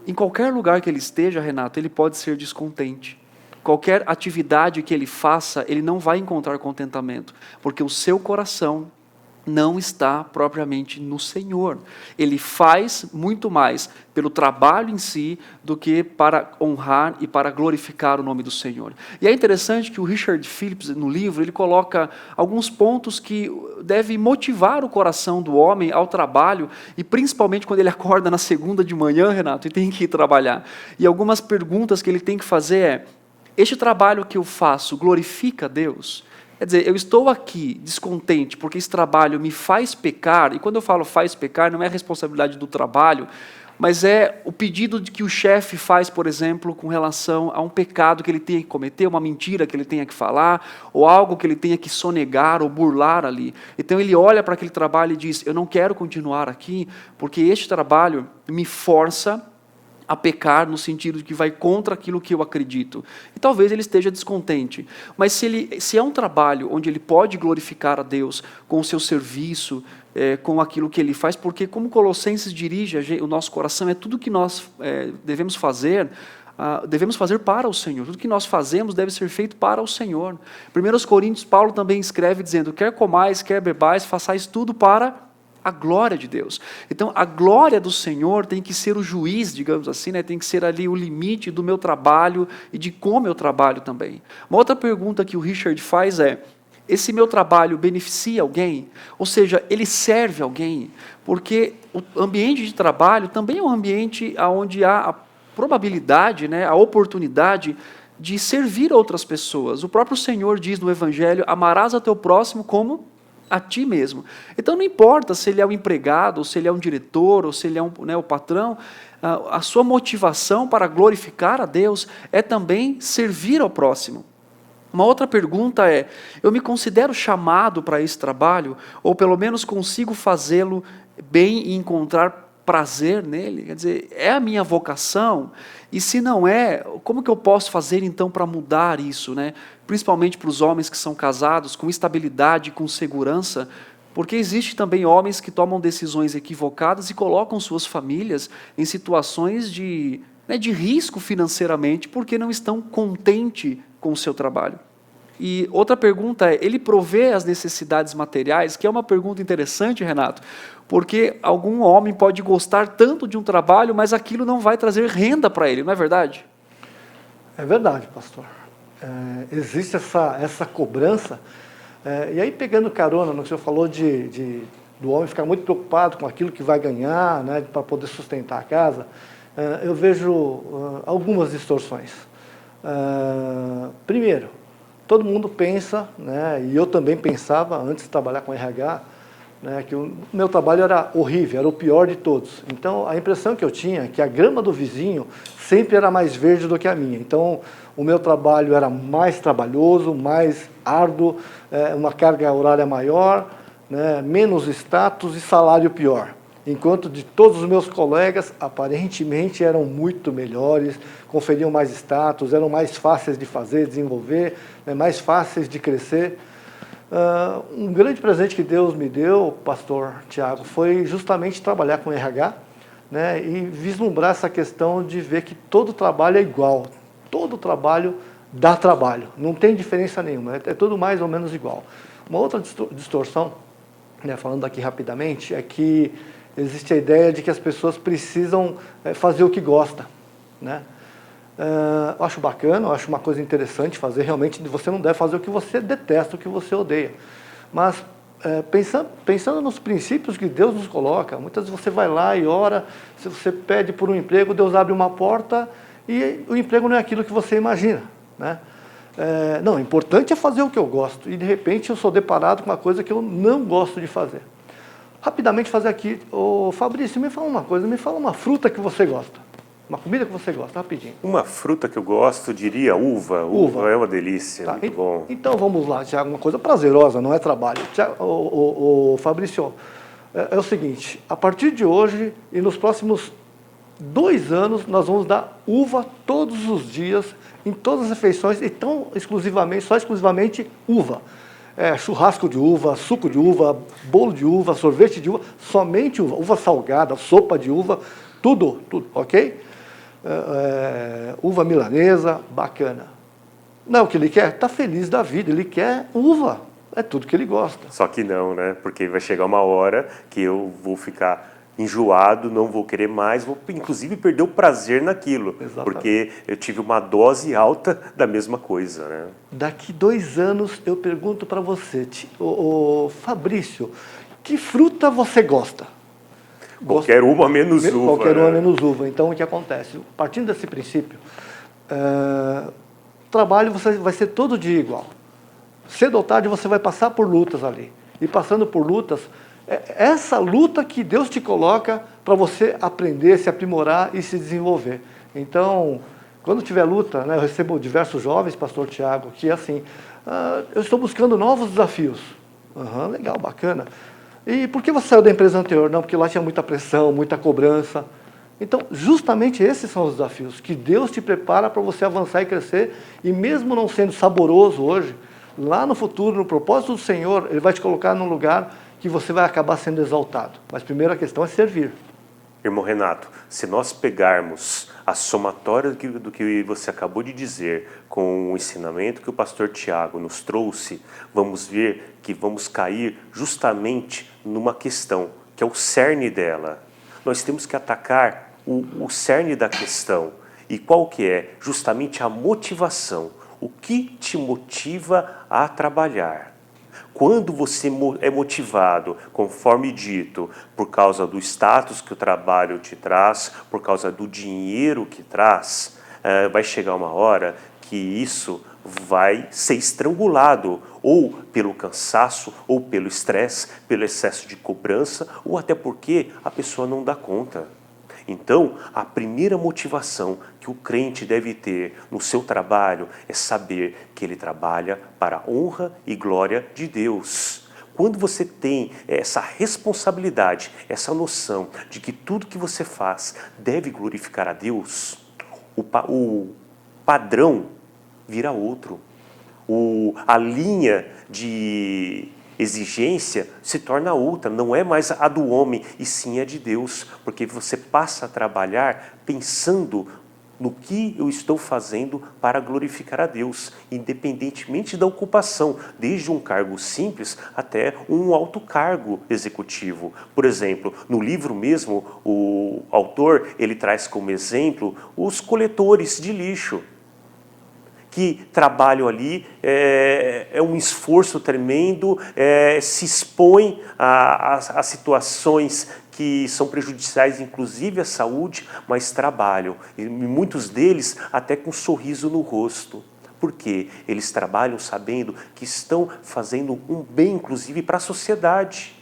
em qualquer lugar que ele esteja, Renato, ele pode ser descontente. Qualquer atividade que ele faça, ele não vai encontrar contentamento, porque o seu coração não está propriamente no Senhor. Ele faz muito mais pelo trabalho em si do que para honrar e para glorificar o nome do Senhor. E é interessante que o Richard Phillips, no livro, ele coloca alguns pontos que devem motivar o coração do homem ao trabalho, e principalmente quando ele acorda na segunda de manhã, Renato, e tem que ir trabalhar. E algumas perguntas que ele tem que fazer é: este trabalho que eu faço glorifica a Deus? Quer dizer, eu estou aqui descontente porque esse trabalho me faz pecar, e quando eu falo faz pecar, não é a responsabilidade do trabalho, mas é o pedido de que o chefe faz, por exemplo, com relação a um pecado que ele tenha que cometer, uma mentira que ele tenha que falar, ou algo que ele tenha que sonegar ou burlar ali. Então ele olha para aquele trabalho e diz: eu não quero continuar aqui, porque este trabalho me força a pecar, no sentido de que vai contra aquilo que eu acredito. E talvez ele esteja descontente. Mas se é um trabalho onde ele pode glorificar a Deus com o seu serviço, com aquilo que ele faz, porque como Colossenses dirige o nosso coração, é tudo que nós devemos fazer para o Senhor. Tudo que nós fazemos deve ser feito para o Senhor. Em 1 Coríntios, Paulo também escreve dizendo: quer comais, quer bebais, façais tudo para a glória de Deus. Então, a glória do Senhor tem que ser o juiz, digamos assim, né? Tem que ser ali o limite do meu trabalho e de como eu trabalho também. Uma outra pergunta que o Richard faz é: esse meu trabalho beneficia alguém? Ou seja, ele serve alguém? Porque o ambiente de trabalho também é um ambiente onde há a probabilidade, né, a oportunidade de servir outras pessoas. O próprio Senhor diz no Evangelho: amarás a teu próximo como a ti mesmo. Então não importa se ele é um empregado, ou se ele é um diretor, ou se ele é o patrão, a sua motivação para glorificar a Deus é também servir ao próximo. Uma outra pergunta é: eu me considero chamado para esse trabalho, ou pelo menos consigo fazê-lo bem e encontrar prazer nele? Quer dizer, é a minha vocação? E se não é, como que eu posso fazer então para mudar isso, né? Principalmente para os homens que são casados, com estabilidade, com segurança, porque existe também homens que tomam decisões equivocadas e colocam suas famílias em situações de risco financeiramente, porque não estão contentes com o seu trabalho. E outra pergunta é: ele provê as necessidades materiais? Que é uma pergunta interessante, Renato, porque algum homem pode gostar tanto de um trabalho, mas aquilo não vai trazer renda para ele, não é verdade? É verdade, pastor. Existe essa cobrança, e aí pegando carona no que o senhor falou do homem ficar muito preocupado com aquilo que vai ganhar, né, para poder sustentar a casa, eu vejo algumas distorções. Primeiro, todo mundo pensa, né, e eu também pensava antes de trabalhar com RH, né, que o meu trabalho era horrível, era o pior de todos. Então, a impressão que eu tinha é que a grama do vizinho sempre era mais verde do que a minha. Então, o meu trabalho era mais trabalhoso, mais árduo, uma carga horária maior, né, menos status e salário pior. Enquanto de todos os meus colegas, aparentemente eram muito melhores, conferiam mais status, eram mais fáceis de fazer, desenvolver, né, mais fáceis de crescer. Um grande presente que Deus me deu, pastor Tiago, foi justamente trabalhar com RH, né, e vislumbrar essa questão de ver que todo trabalho é igual, todo trabalho dá trabalho, não tem diferença nenhuma, é tudo mais ou menos igual. Uma outra distorção, né, falando aqui rapidamente, é que existe a ideia de que as pessoas precisam fazer o que gostam, né? Eu acho bacana, eu acho uma coisa interessante fazer, realmente você não deve fazer o que você detesta, o que você odeia. Mas pensando nos princípios que Deus nos coloca, muitas vezes você vai lá e ora, se você pede por um emprego, Deus abre uma porta e o emprego não é aquilo que você imagina, né? Não, o importante é fazer o que eu gosto e de repente eu sou deparado com uma coisa que eu não gosto de fazer. Rapidamente fazer aqui, Fabrício, me fala uma coisa, me fala uma fruta que você gosta. Uma comida que você gosta, rapidinho. Uma fruta que eu gosto, diria uva. Uva é uma delícia, tá, muito bom. Então vamos lá, Tiago, uma coisa prazerosa, não é trabalho. Tiago, Fabrício, é o seguinte, a partir de hoje e nos próximos 2 anos, nós vamos dar uva todos os dias, em todas as refeições, e só exclusivamente uva. Churrasco de uva, suco de uva, bolo de uva, sorvete de uva, somente uva, uva salgada, sopa de uva, tudo, ok? Uva milanesa, bacana. Não é o que ele quer? Está feliz da vida, ele quer uva, é tudo que ele gosta. Só que não, né? Porque vai chegar uma hora que eu vou ficar enjoado, não vou querer mais, vou inclusive perder o prazer naquilo. Exatamente. Porque eu tive uma dose alta da mesma coisa, né? Daqui 2 anos eu pergunto para você, Fabrício, que fruta você gosta? Qualquer uma menos uva. Qualquer uma né? menos uva. Então o que acontece? Partindo desse princípio, o trabalho vai ser todo dia igual. Cedo ou tarde você vai passar por lutas ali. E passando por lutas, essa luta que Deus te coloca para você aprender, se aprimorar e se desenvolver. Então, quando tiver luta, né, eu recebo diversos jovens, pastor Tiago, que é assim, eu estou buscando novos desafios. Legal, bacana. E por que você saiu da empresa anterior? Não, porque lá tinha muita pressão, muita cobrança. Então, justamente esses são os desafios, que Deus te prepara para você avançar e crescer, e mesmo não sendo saboroso hoje, lá no futuro, no propósito do Senhor, Ele vai te colocar num lugar que você vai acabar sendo exaltado. Mas primeiro a questão é servir. Irmão Renato, se nós pegarmos a somatória do que você acabou de dizer com o ensinamento que o pastor Tiago nos trouxe, vamos ver que vamos cair justamente numa questão, que é o cerne dela. Nós temos que atacar o cerne da questão. E qual que é? Justamente a motivação. O que te motiva a trabalhar? Quando você é motivado, conforme dito, por causa do status que o trabalho te traz, por causa do dinheiro que traz, vai chegar uma hora que isso vai ser estrangulado, ou pelo cansaço, ou pelo estresse, pelo excesso de cobrança, ou até porque a pessoa não dá conta. Então, a primeira motivação que o crente deve ter no seu trabalho é saber que ele trabalha para a honra e glória de Deus. Quando você tem essa responsabilidade, essa noção de que tudo que você faz deve glorificar a Deus, o padrão vira outro. A linha de exigência se torna outra, não é mais a do homem, e sim a de Deus, porque você passa a trabalhar pensando no que eu estou fazendo para glorificar a Deus, independentemente da ocupação, desde um cargo simples até um alto cargo executivo. Por exemplo, no livro mesmo, o autor ele traz como exemplo os coletores de lixo, que trabalham ali, é um esforço tremendo, se expõem a situações que são prejudiciais, inclusive à saúde, mas trabalham. E muitos deles até com um sorriso no rosto. Por quê? Eles trabalham sabendo que estão fazendo um bem, inclusive, para a sociedade.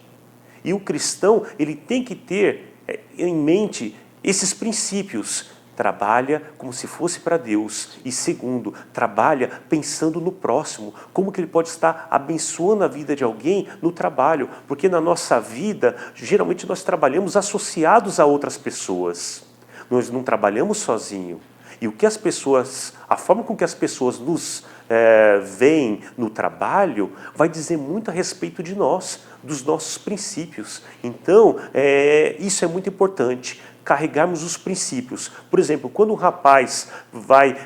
E o cristão, ele tem que ter em mente esses princípios. Trabalha como se fosse para Deus. E segundo, trabalha pensando no próximo. Como que ele pode estar abençoando a vida de alguém no trabalho? Porque na nossa vida, geralmente nós trabalhamos associados a outras pessoas. Nós não trabalhamos sozinhos. E o que as pessoas, a forma com que as pessoas nos veem no trabalho, vai dizer muito a respeito de nós, dos nossos princípios. Então, isso é muito importante. Carregarmos os princípios. Por exemplo, quando um rapaz vai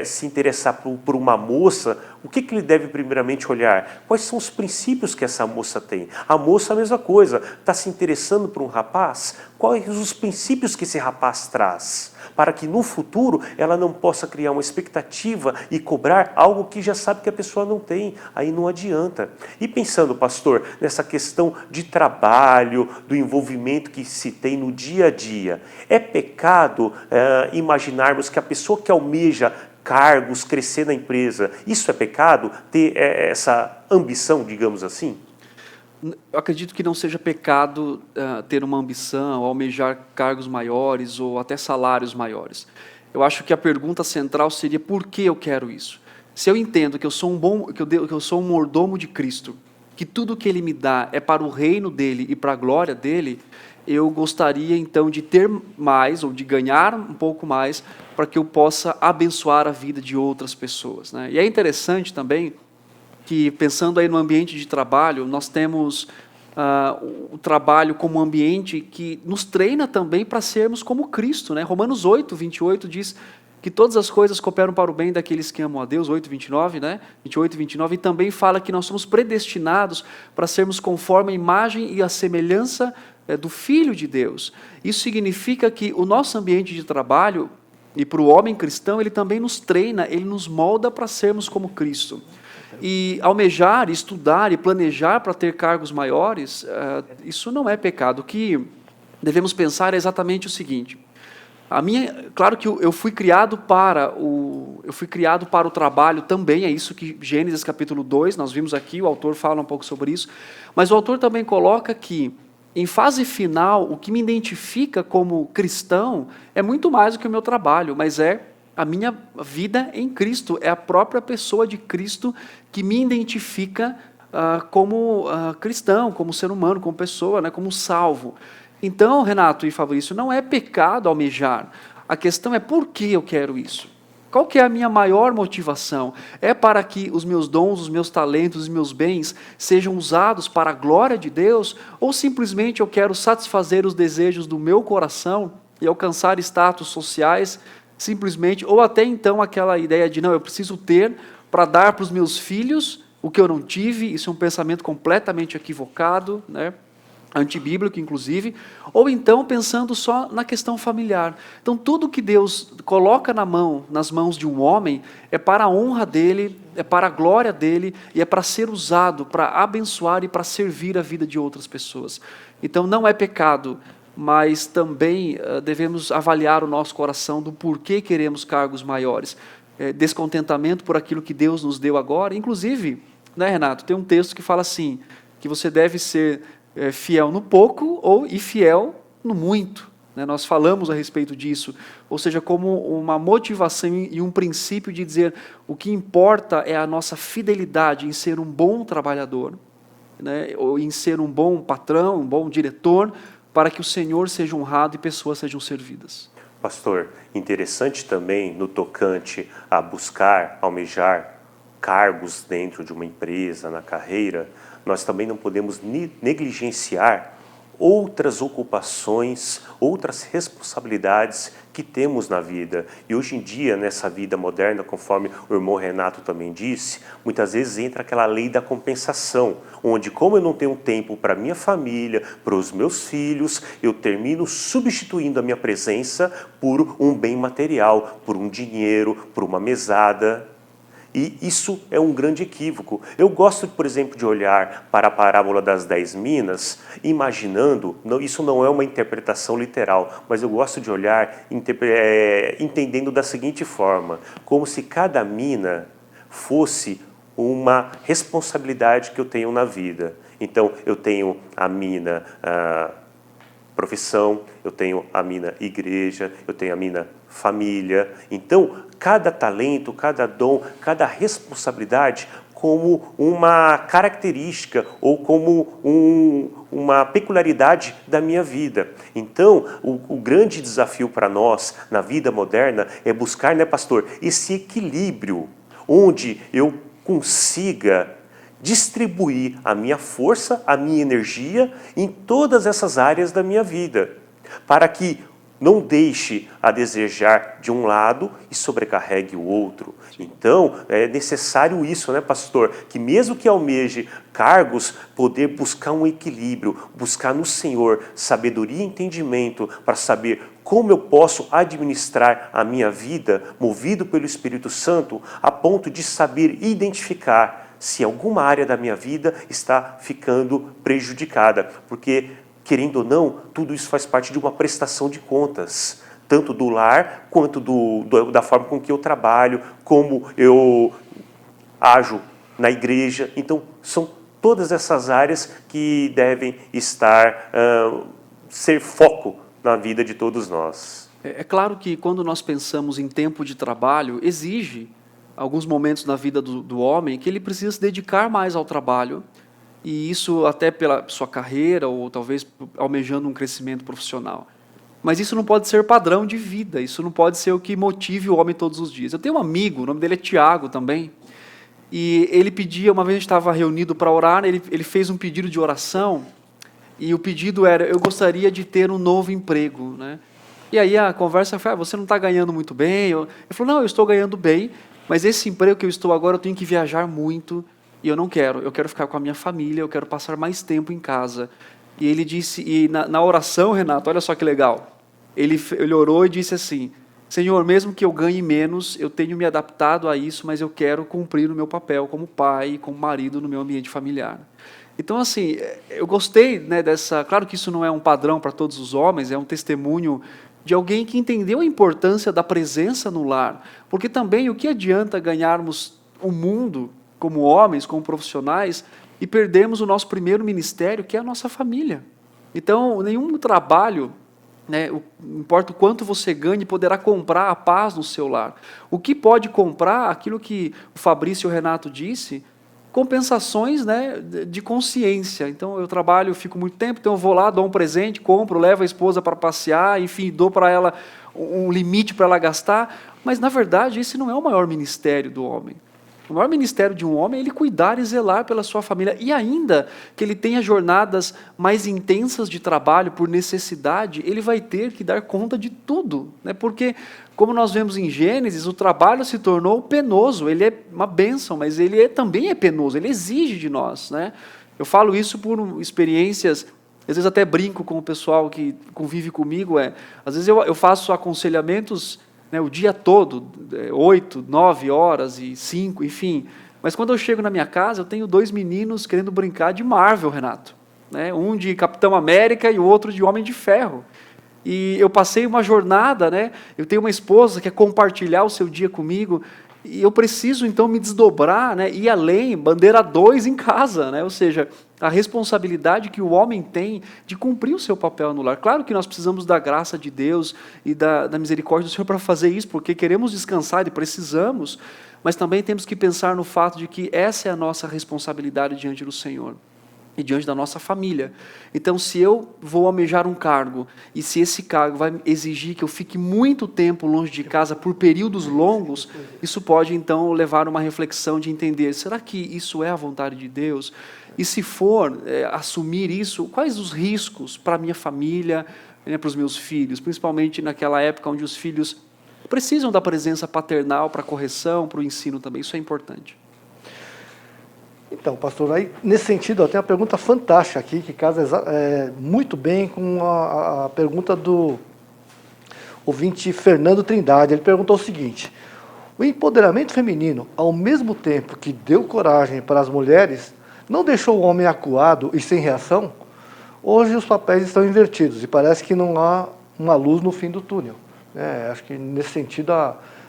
se interessar por uma moça, o que ele deve primeiramente olhar? Quais são os princípios que essa moça tem? A moça a mesma coisa, está se interessando por um rapaz? Quais os princípios que esse rapaz traz? Para que no futuro ela não possa criar uma expectativa e cobrar algo que já sabe que a pessoa não tem. Aí não adianta. E pensando, pastor, nessa questão de trabalho, do envolvimento que se tem no dia a dia, é pecado imaginarmos que a pessoa que almeja cargos, crescer na empresa, isso é pecado? Ter essa ambição, digamos assim? Eu acredito que não seja pecado ter uma ambição, almejar cargos maiores ou até salários maiores. Eu acho que a pergunta central seria por que eu quero isso? Se eu entendo que eu sou um mordomo de Cristo que tudo que Ele me dá é para o reino dEle e para a glória dEle, eu gostaria então de ter mais, ou de ganhar um pouco mais, para que eu possa abençoar a vida de outras pessoas, né? E é interessante também que, pensando aí no ambiente de trabalho, nós temos o trabalho como um ambiente que nos treina também para sermos como Cristo, né? Romanos 8:28 diz que todas as coisas cooperam para o bem daqueles que amam a Deus, 8:29, né? 28:29, e também fala que nós somos predestinados para sermos conforme a imagem e a semelhança do Filho de Deus. Isso significa que o nosso ambiente de trabalho, e para o homem cristão, ele também nos treina, ele nos molda para sermos como Cristo. E almejar, estudar e planejar para ter cargos maiores, isso não é pecado. O que devemos pensar é exatamente o seguinte: claro que eu fui criado para o trabalho também, é isso que Gênesis capítulo 2, nós vimos aqui, o autor fala um pouco sobre isso, mas o autor também coloca que, em fase final, o que me identifica como cristão é muito mais do que o meu trabalho, mas é a minha vida em Cristo, é a própria pessoa de Cristo que me identifica como cristão, como ser humano, como pessoa, né, como salvo. Então, Renato e Fabrício, não é pecado almejar. A questão é por que eu quero isso. Qual que é a minha maior motivação? É para que os meus dons, os meus talentos, os meus bens sejam usados para a glória de Deus? Ou simplesmente eu quero satisfazer os desejos do meu coração e alcançar status sociais, simplesmente, ou até então aquela ideia de, não, eu preciso ter para dar para os meus filhos o que eu não tive? Isso é um pensamento completamente equivocado, né? Antibíblico, inclusive, ou então pensando só na questão familiar. Então, tudo que Deus coloca nas mãos de um homem, é para a honra dele, é para a glória dele, e é para ser usado, para abençoar e para servir a vida de outras pessoas. Então, não é pecado, mas também devemos avaliar o nosso coração do porquê queremos cargos maiores. Descontentamento por aquilo que Deus nos deu agora. Inclusive, né, Renato, tem um texto que fala assim, que você deve ser fiel no pouco e fiel no muito, né? Nós falamos a respeito disso, ou seja, como uma motivação e um princípio de dizer o que importa é a nossa fidelidade em ser um bom trabalhador, né? Ou em ser um bom patrão, um bom diretor, para que o Senhor seja honrado e pessoas sejam servidas. Pastor, interessante também no tocante a buscar, almejar cargos dentro de uma empresa, na carreira, nós também não podemos negligenciar outras ocupações, outras responsabilidades que temos na vida. E hoje em dia, nessa vida moderna, conforme o irmão Renato também disse, muitas vezes entra aquela lei da compensação, onde, como eu não tenho tempo para minha família, para os meus filhos, eu termino substituindo a minha presença por um bem material, por um dinheiro, por uma mesada. E isso é um grande equívoco. Eu gosto, por exemplo, de olhar para a parábola das 10 minas, imaginando, isso não é uma interpretação literal, mas eu gosto de olhar entendendo da seguinte forma, como se cada mina fosse uma responsabilidade que eu tenho na vida. Então, eu tenho a mina profissão, eu tenho a mina igreja, eu tenho a mina família. Então, cada talento, cada dom, cada responsabilidade como uma característica ou como uma peculiaridade da minha vida. Então, o grande desafio para nós na vida moderna é buscar, né, pastor, esse equilíbrio onde eu consiga distribuir a minha força, a minha energia em todas essas áreas da minha vida, para que não deixe a desejar de um lado e sobrecarregue o outro. Então, é necessário isso, né, pastor? Que mesmo que almeje cargos, poder buscar um equilíbrio, buscar no Senhor sabedoria e entendimento para saber como eu posso administrar a minha vida, movido pelo Espírito Santo, a ponto de saber identificar se alguma área da minha vida está ficando prejudicada. Porque, querendo ou não, tudo isso faz parte de uma prestação de contas, tanto do lar, quanto da forma com que eu trabalho, como eu ajo na igreja. Então, são todas essas áreas que devem ser foco na vida de todos nós. É claro que quando nós pensamos em tempo de trabalho, exige alguns momentos na vida do homem que ele precisa se dedicar mais ao trabalho e isso até pela sua carreira ou talvez almejando um crescimento profissional. Mas isso não pode ser padrão de vida, isso não pode ser o que motive o homem todos os dias. Eu tenho um amigo, o nome dele é Tiago também, e ele pedia, uma vez a gente estava reunido para orar, ele fez um pedido de oração, e o pedido era, eu gostaria de ter um novo emprego, né? E aí a conversa foi, você não está ganhando muito bem? Ele falou, não, eu estou ganhando bem, mas esse emprego que eu estou agora, eu tenho que viajar muito, e eu quero ficar com a minha família, eu quero passar mais tempo em casa. E ele disse, e na oração, Renato, olha só que legal, ele orou e disse assim, Senhor, mesmo que eu ganhe menos, eu tenho me adaptado a isso, mas eu quero cumprir o meu papel como pai e como marido no meu ambiente familiar. Então, assim, eu gostei, né, dessa... Claro que isso não é um padrão para todos os homens, é um testemunho de alguém que entendeu a importância da presença no lar. Porque também, o que adianta ganharmos o mundo como homens, como profissionais, e perdermos o nosso primeiro ministério, que é a nossa família? Então, nenhum trabalho, né, não importa o quanto você ganhe, poderá comprar a paz no seu lar. O que pode comprar, aquilo que o Fabrício e o Renato disse, compensações, né, de consciência. Então, eu trabalho, fico muito tempo, então eu vou lá, dou um presente, compro, levo a esposa para passear, enfim, dou para ela um limite para ela gastar, mas, na verdade, esse não é o maior ministério do homem. O maior ministério de um homem é ele cuidar e zelar pela sua família, e ainda que ele tenha jornadas mais intensas de trabalho por necessidade, ele vai ter que dar conta de tudo, né? Porque, como nós vemos em Gênesis, o trabalho se tornou penoso, ele é uma bênção, mas ele também é penoso, ele exige de nós, né? Eu falo isso por experiências, às vezes até brinco com o pessoal que convive comigo, às vezes eu faço aconselhamentos, né, o dia todo, 8, 9 horas e 5, enfim. Mas quando eu chego na minha casa, eu tenho 2 meninos querendo brincar de Marvel, Renato. Né, um de Capitão América e o outro de Homem de Ferro. E eu passei uma jornada, né, eu tenho uma esposa que quer compartilhar o seu dia comigo, e eu preciso, então, me desdobrar, né, ir além, bandeira 2 em casa, né, ou seja, a responsabilidade que o homem tem de cumprir o seu papel no lar. Claro que nós precisamos da graça de Deus e da misericórdia do Senhor para fazer isso, porque queremos descansar e precisamos, mas também temos que pensar no fato de que essa é a nossa responsabilidade diante do Senhor e diante da nossa família. Então, se eu vou almejar um cargo, e se esse cargo vai exigir que eu fique muito tempo longe de casa por períodos longos, isso pode, então, levar a uma reflexão de entender, será que isso é a vontade de Deus? E se for assumir isso, quais os riscos para a minha família, né, para os meus filhos, principalmente naquela época onde os filhos precisam da presença paternal para a correção, para o ensino também, isso é importante. Então, pastor, aí, nesse sentido, eu tenho uma pergunta fantástica aqui, que casa muito bem com a pergunta do ouvinte Fernando Trindade. Ele perguntou o seguinte, o empoderamento feminino, ao mesmo tempo que deu coragem para as mulheres, não deixou o homem acuado e sem reação? Hoje os papéis estão invertidos e parece que não há uma luz no fim do túnel. Acho que, nesse sentido,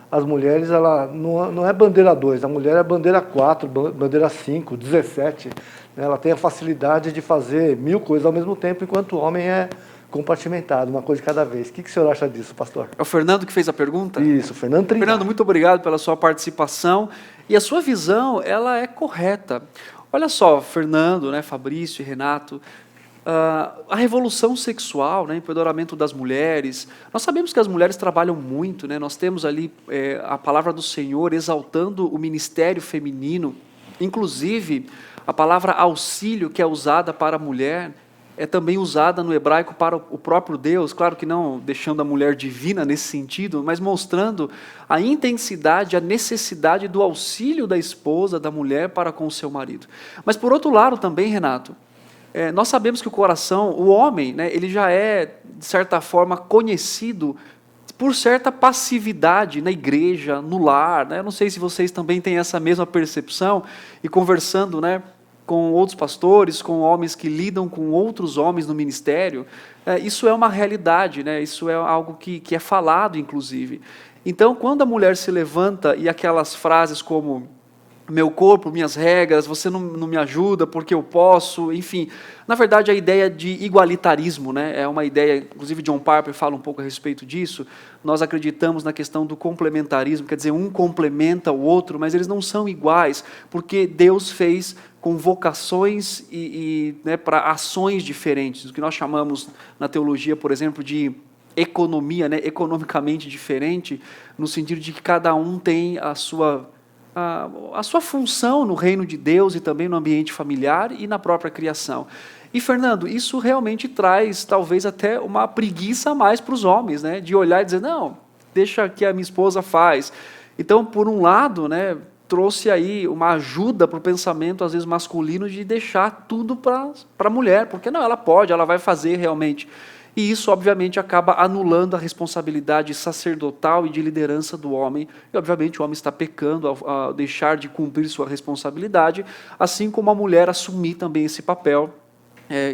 as mulheres, ela não é bandeira 2, a mulher é bandeira 4, bandeira 5, 17. Ela tem a facilidade de fazer 1000 coisas ao mesmo tempo, enquanto o homem é compartimentado, uma coisa de cada vez. O que o senhor acha disso, pastor? É o Fernando que fez a pergunta? Isso, Fernando Trindade. Fernando, muito obrigado pela sua participação. E a sua visão, ela é correta. Olha só, Fernando, né, Fabrício e Renato, a revolução sexual, né, empoderamento das mulheres, nós sabemos que as mulheres trabalham muito, né, nós temos ali a palavra do Senhor exaltando o ministério feminino, inclusive a palavra auxílio que é usada para a mulher, é também usada no hebraico para o próprio Deus, claro que não deixando a mulher divina nesse sentido, mas mostrando a intensidade, a necessidade do auxílio da esposa, da mulher para com o seu marido. Mas por outro lado também, Renato, nós sabemos que o coração, o homem, né, ele já é, de certa forma, conhecido por certa passividade na igreja, no lar. Né? Eu não sei se vocês também têm essa mesma percepção, e conversando, né, com outros pastores, com homens que lidam com outros homens no ministério, isso é uma realidade, né? Isso é algo que é falado, inclusive. Então, quando a mulher se levanta e aquelas frases como meu corpo, minhas regras, você não me ajuda porque eu posso, enfim. Na verdade, a ideia de igualitarismo, né, é uma ideia, inclusive John Piper fala um pouco a respeito disso, nós acreditamos na questão do complementarismo, quer dizer, um complementa o outro, mas eles não são iguais, porque Deus fez com vocações né, para ações diferentes, o que nós chamamos na teologia, por exemplo, de economia, né, economicamente diferente, no sentido de que cada um tem a sua função no reino de Deus e também no ambiente familiar e na própria criação. E, Fernando, isso realmente traz talvez até uma preguiça a mais para os homens, né, de olhar e dizer, não, deixa que a minha esposa faz. Então, por um lado, né, trouxe aí uma ajuda para o pensamento, às vezes, masculino, de deixar tudo para a mulher, porque não, ela pode, ela vai fazer realmente. E isso, obviamente, acaba anulando a responsabilidade sacerdotal e de liderança do homem. E, obviamente, o homem está pecando ao deixar de cumprir sua responsabilidade, assim como a mulher assumir também esse papel.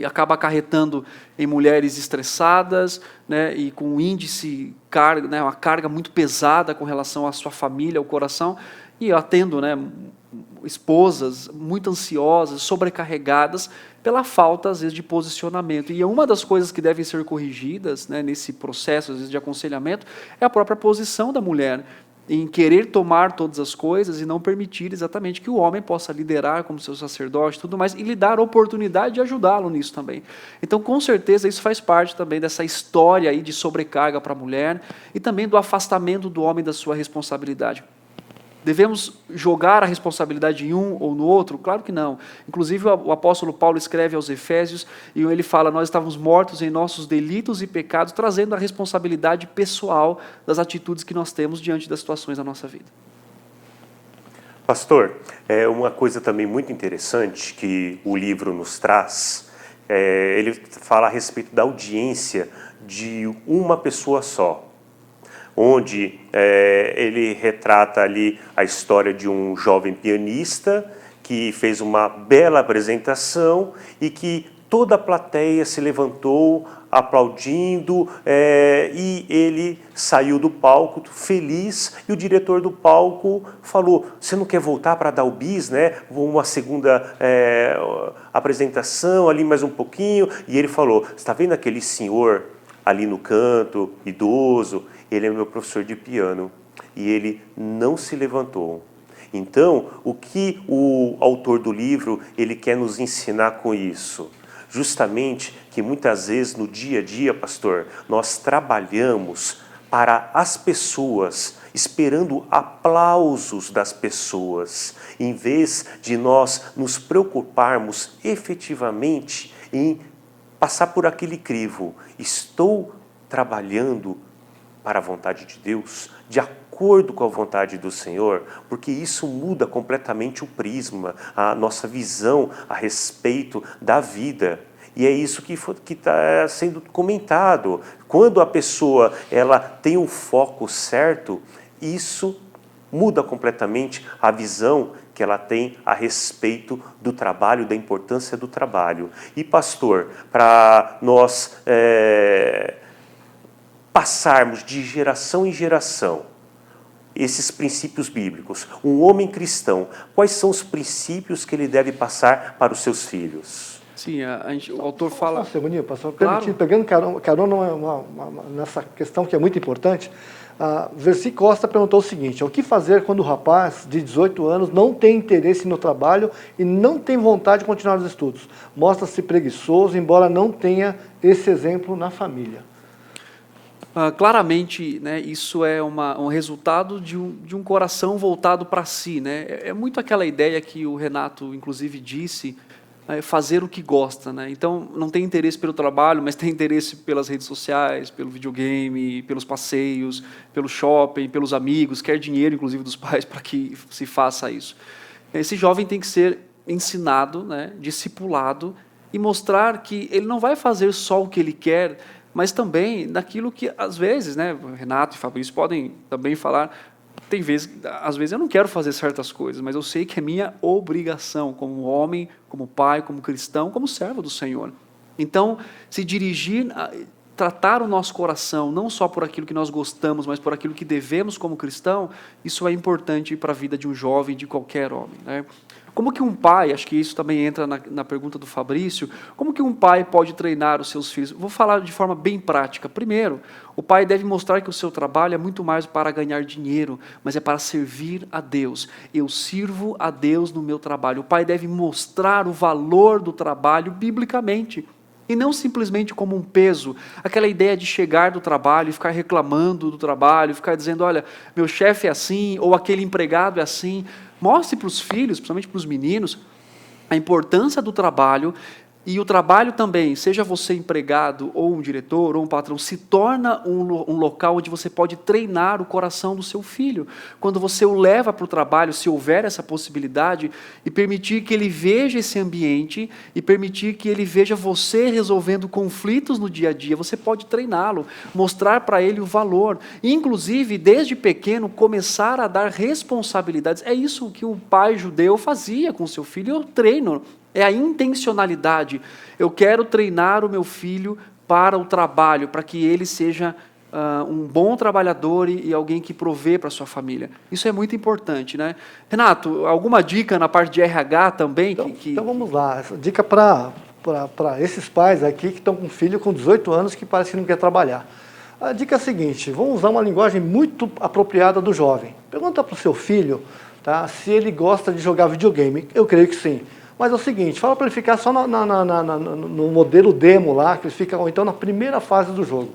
Acaba acarretando em mulheres estressadas, né, e com um índice, né, uma carga muito pesada com relação à sua família, ao coração, e atendo, né, esposas muito ansiosas, sobrecarregadas pela falta, às vezes, de posicionamento. E uma das coisas que devem ser corrigidas, né, nesse processo, às vezes, de aconselhamento, é a própria posição da mulher, em querer tomar todas as coisas e não permitir exatamente que o homem possa liderar como seu sacerdote e tudo mais, e lhe dar a oportunidade de ajudá-lo nisso também. Então, com certeza, isso faz parte também dessa história aí de sobrecarga para a mulher e também do afastamento do homem da sua responsabilidade. Devemos jogar a responsabilidade em um ou no outro? Claro que não. Inclusive, o apóstolo Paulo escreve aos Efésios, e ele fala, nós estávamos mortos em nossos delitos e pecados, trazendo a responsabilidade pessoal das atitudes que nós temos diante das situações da nossa vida. Pastor, uma coisa também muito interessante que o livro nos traz, ele fala a respeito da audiência de uma pessoa só, onde ele retrata ali a história de um jovem pianista que fez uma bela apresentação e que toda a plateia se levantou aplaudindo, e ele saiu do palco feliz, e o diretor do palco falou, você não quer voltar para dar o bis, né? Uma segunda apresentação, ali mais um pouquinho, e ele falou, você está vendo aquele senhor ali no canto, idoso? Ele é meu professor de piano, e ele não se levantou. Então, o que o autor do livro ele quer nos ensinar com isso? Justamente que muitas vezes no dia a dia, pastor, nós trabalhamos para as pessoas, esperando aplausos das pessoas, em vez de nós nos preocuparmos efetivamente em passar por aquele crivo. Estou trabalhando para a vontade de Deus, de acordo com a vontade do Senhor, porque isso muda completamente o prisma, a nossa visão a respeito da vida. E é isso que está sendo comentado. Quando a pessoa ela tem um foco certo, isso muda completamente a visão que ela tem a respeito do trabalho, da importância do trabalho. E pastor, para nós passarmos de geração em geração esses princípios bíblicos, um homem cristão, quais são os princípios que ele deve passar para os seus filhos? Sim, o autor fala... Nossa, Seguninho, pastor, Claro. pegando carona nessa questão que é muito importante, Versi Costa perguntou o seguinte, o que fazer quando o rapaz de 18 anos não tem interesse no trabalho e não tem vontade de continuar os estudos? Mostra-se preguiçoso, embora não tenha esse exemplo na família. Claramente, né, isso é um resultado de um coração voltado para si, né? É muito aquela ideia que o Renato, inclusive, disse, fazer o que gosta, né? Então, não tem interesse pelo trabalho, mas tem interesse pelas redes sociais, pelo videogame, pelos passeios, pelo shopping, pelos amigos, quer dinheiro, inclusive, dos pais para que se faça isso. Esse jovem tem que ser ensinado, né, discipulado, e mostrar que ele não vai fazer só o que ele quer, mas também naquilo que, às vezes, né, Renato e Fabrício podem também falar, às vezes eu não quero fazer certas coisas, mas eu sei que é minha obrigação como homem, como pai, como cristão, como servo do Senhor. Então, se dirigir tratar o nosso coração, não só por aquilo que nós gostamos, mas por aquilo que devemos como cristão, isso é importante para a vida de um jovem, de qualquer homem, né? Como que um pai, acho que isso também entra na pergunta do Fabrício, como que um pai pode treinar os seus filhos? Vou falar de forma bem prática. Primeiro, o pai deve mostrar que o seu trabalho é muito mais para ganhar dinheiro, mas é para servir a Deus. Eu sirvo a Deus no meu trabalho. O pai deve mostrar o valor do trabalho biblicamente. E não simplesmente como um peso, aquela ideia de chegar do trabalho e ficar reclamando do trabalho, ficar dizendo, olha, meu chefe é assim, ou aquele empregado é assim. Mostre para os filhos, principalmente para os meninos, a importância do trabalho, e o trabalho também, seja você empregado, ou um diretor, ou um patrão, se torna um local onde você pode treinar o coração do seu filho. Quando você o leva para o trabalho, se houver essa possibilidade, e permitir que ele veja esse ambiente, e permitir que ele veja você resolvendo conflitos no dia a dia, você pode treiná-lo, mostrar para ele o valor, e, inclusive, desde pequeno, começar a dar responsabilidades. É isso que o pai judeu fazia com seu filho, eu treino. É a intencionalidade. Eu quero treinar o meu filho para o trabalho, para que ele seja um bom trabalhador e alguém que provê para a sua família. Isso é muito importante, né? Renato, alguma dica na parte de RH também? Então vamos lá. Essa dica para esses pais aqui que estão com um filho com 18 anos que parece que não quer trabalhar. A dica é a seguinte, vamos usar uma linguagem muito apropriada do jovem. Pergunta para o seu filho, tá, se ele gosta de jogar videogame. Eu creio que sim. Mas é o seguinte, fala para ele ficar só no modelo demo lá, que ele fica, ou então na primeira fase do jogo.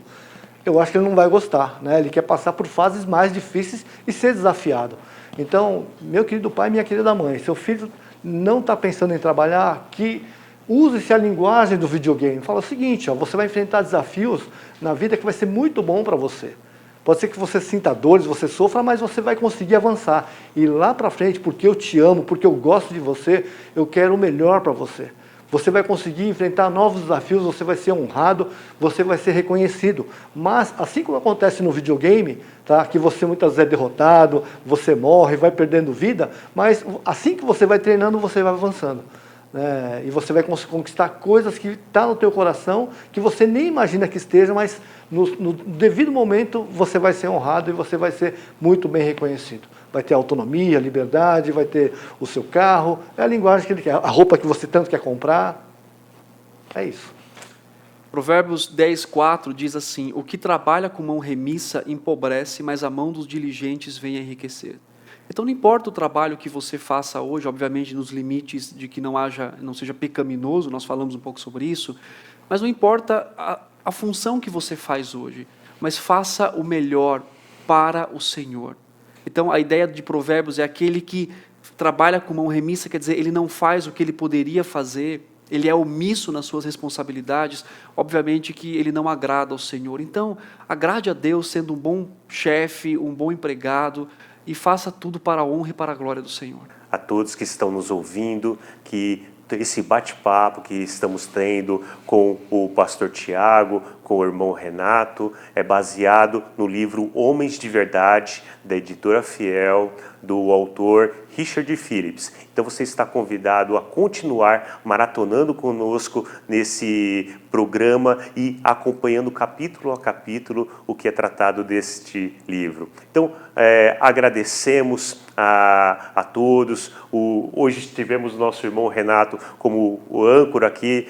Eu acho que ele não vai gostar, né? Ele quer passar por fases mais difíceis e ser desafiado. Então, meu querido pai, minha querida mãe, seu filho não está pensando em trabalhar, que use-se a linguagem do videogame. Fala o seguinte, ó, você vai enfrentar desafios na vida que vai ser muito bom para você. Pode ser que você sinta dores, você sofra, mas você vai conseguir avançar. E lá para frente, porque eu te amo, porque eu gosto de você, eu quero o melhor para você. Você vai conseguir enfrentar novos desafios, você vai ser honrado, você vai ser reconhecido. Mas, assim como acontece no videogame, tá, que você muitas vezes é derrotado, você morre, vai perdendo vida, mas assim que você vai treinando, você vai avançando. E você vai conquistar coisas que estão no teu coração, que você nem imagina que esteja, mas no devido momento você vai ser honrado e você vai ser muito bem reconhecido. Vai ter autonomia, liberdade, vai ter o seu carro, é a linguagem que ele quer, a roupa que você tanto quer comprar, é isso. Provérbios 10:4 diz assim, o que trabalha com mão remissa empobrece, mas a mão dos diligentes vem a enriquecer. Então não importa o trabalho que você faça hoje, obviamente nos limites de que não seja pecaminoso, nós falamos um pouco sobre isso, mas não importa a função que você faz hoje, mas faça o melhor para o Senhor. Então a ideia de Provérbios é aquele que trabalha com mão remissa, quer dizer, ele não faz o que ele poderia fazer, ele é omisso nas suas responsabilidades, obviamente que ele não agrada ao Senhor. Então agrade a Deus sendo um bom chefe, um bom empregado, e faça tudo para a honra e para a glória do Senhor. A todos que estão nos ouvindo, que esse bate-papo que estamos tendo com o pastor Tiago, com o irmão Renato, é baseado no livro Homens de Verdade, da editora Fiel, do autor Richard Phillips. Então você está convidado a continuar maratonando conosco nesse programa e acompanhando capítulo a capítulo o que é tratado deste livro. Então agradecemos a todos. Hoje tivemos nosso irmão Renato como o âncora aqui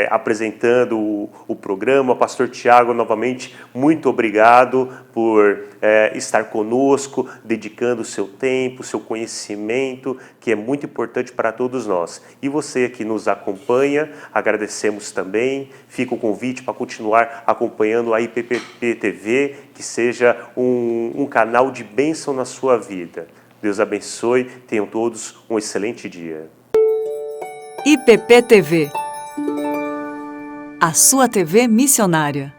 apresentando o programa. Pastor Tiago, novamente, muito obrigado por estar conosco, dedicando o seu tempo, seu conhecimento, que é muito importante para todos nós. E você que nos acompanha, agradecemos também. Fica o convite para continuar acompanhando a IPPT TV, que seja um canal de bênção na sua vida. Deus abençoe, tenham todos um excelente dia. IPP TV, a sua TV missionária.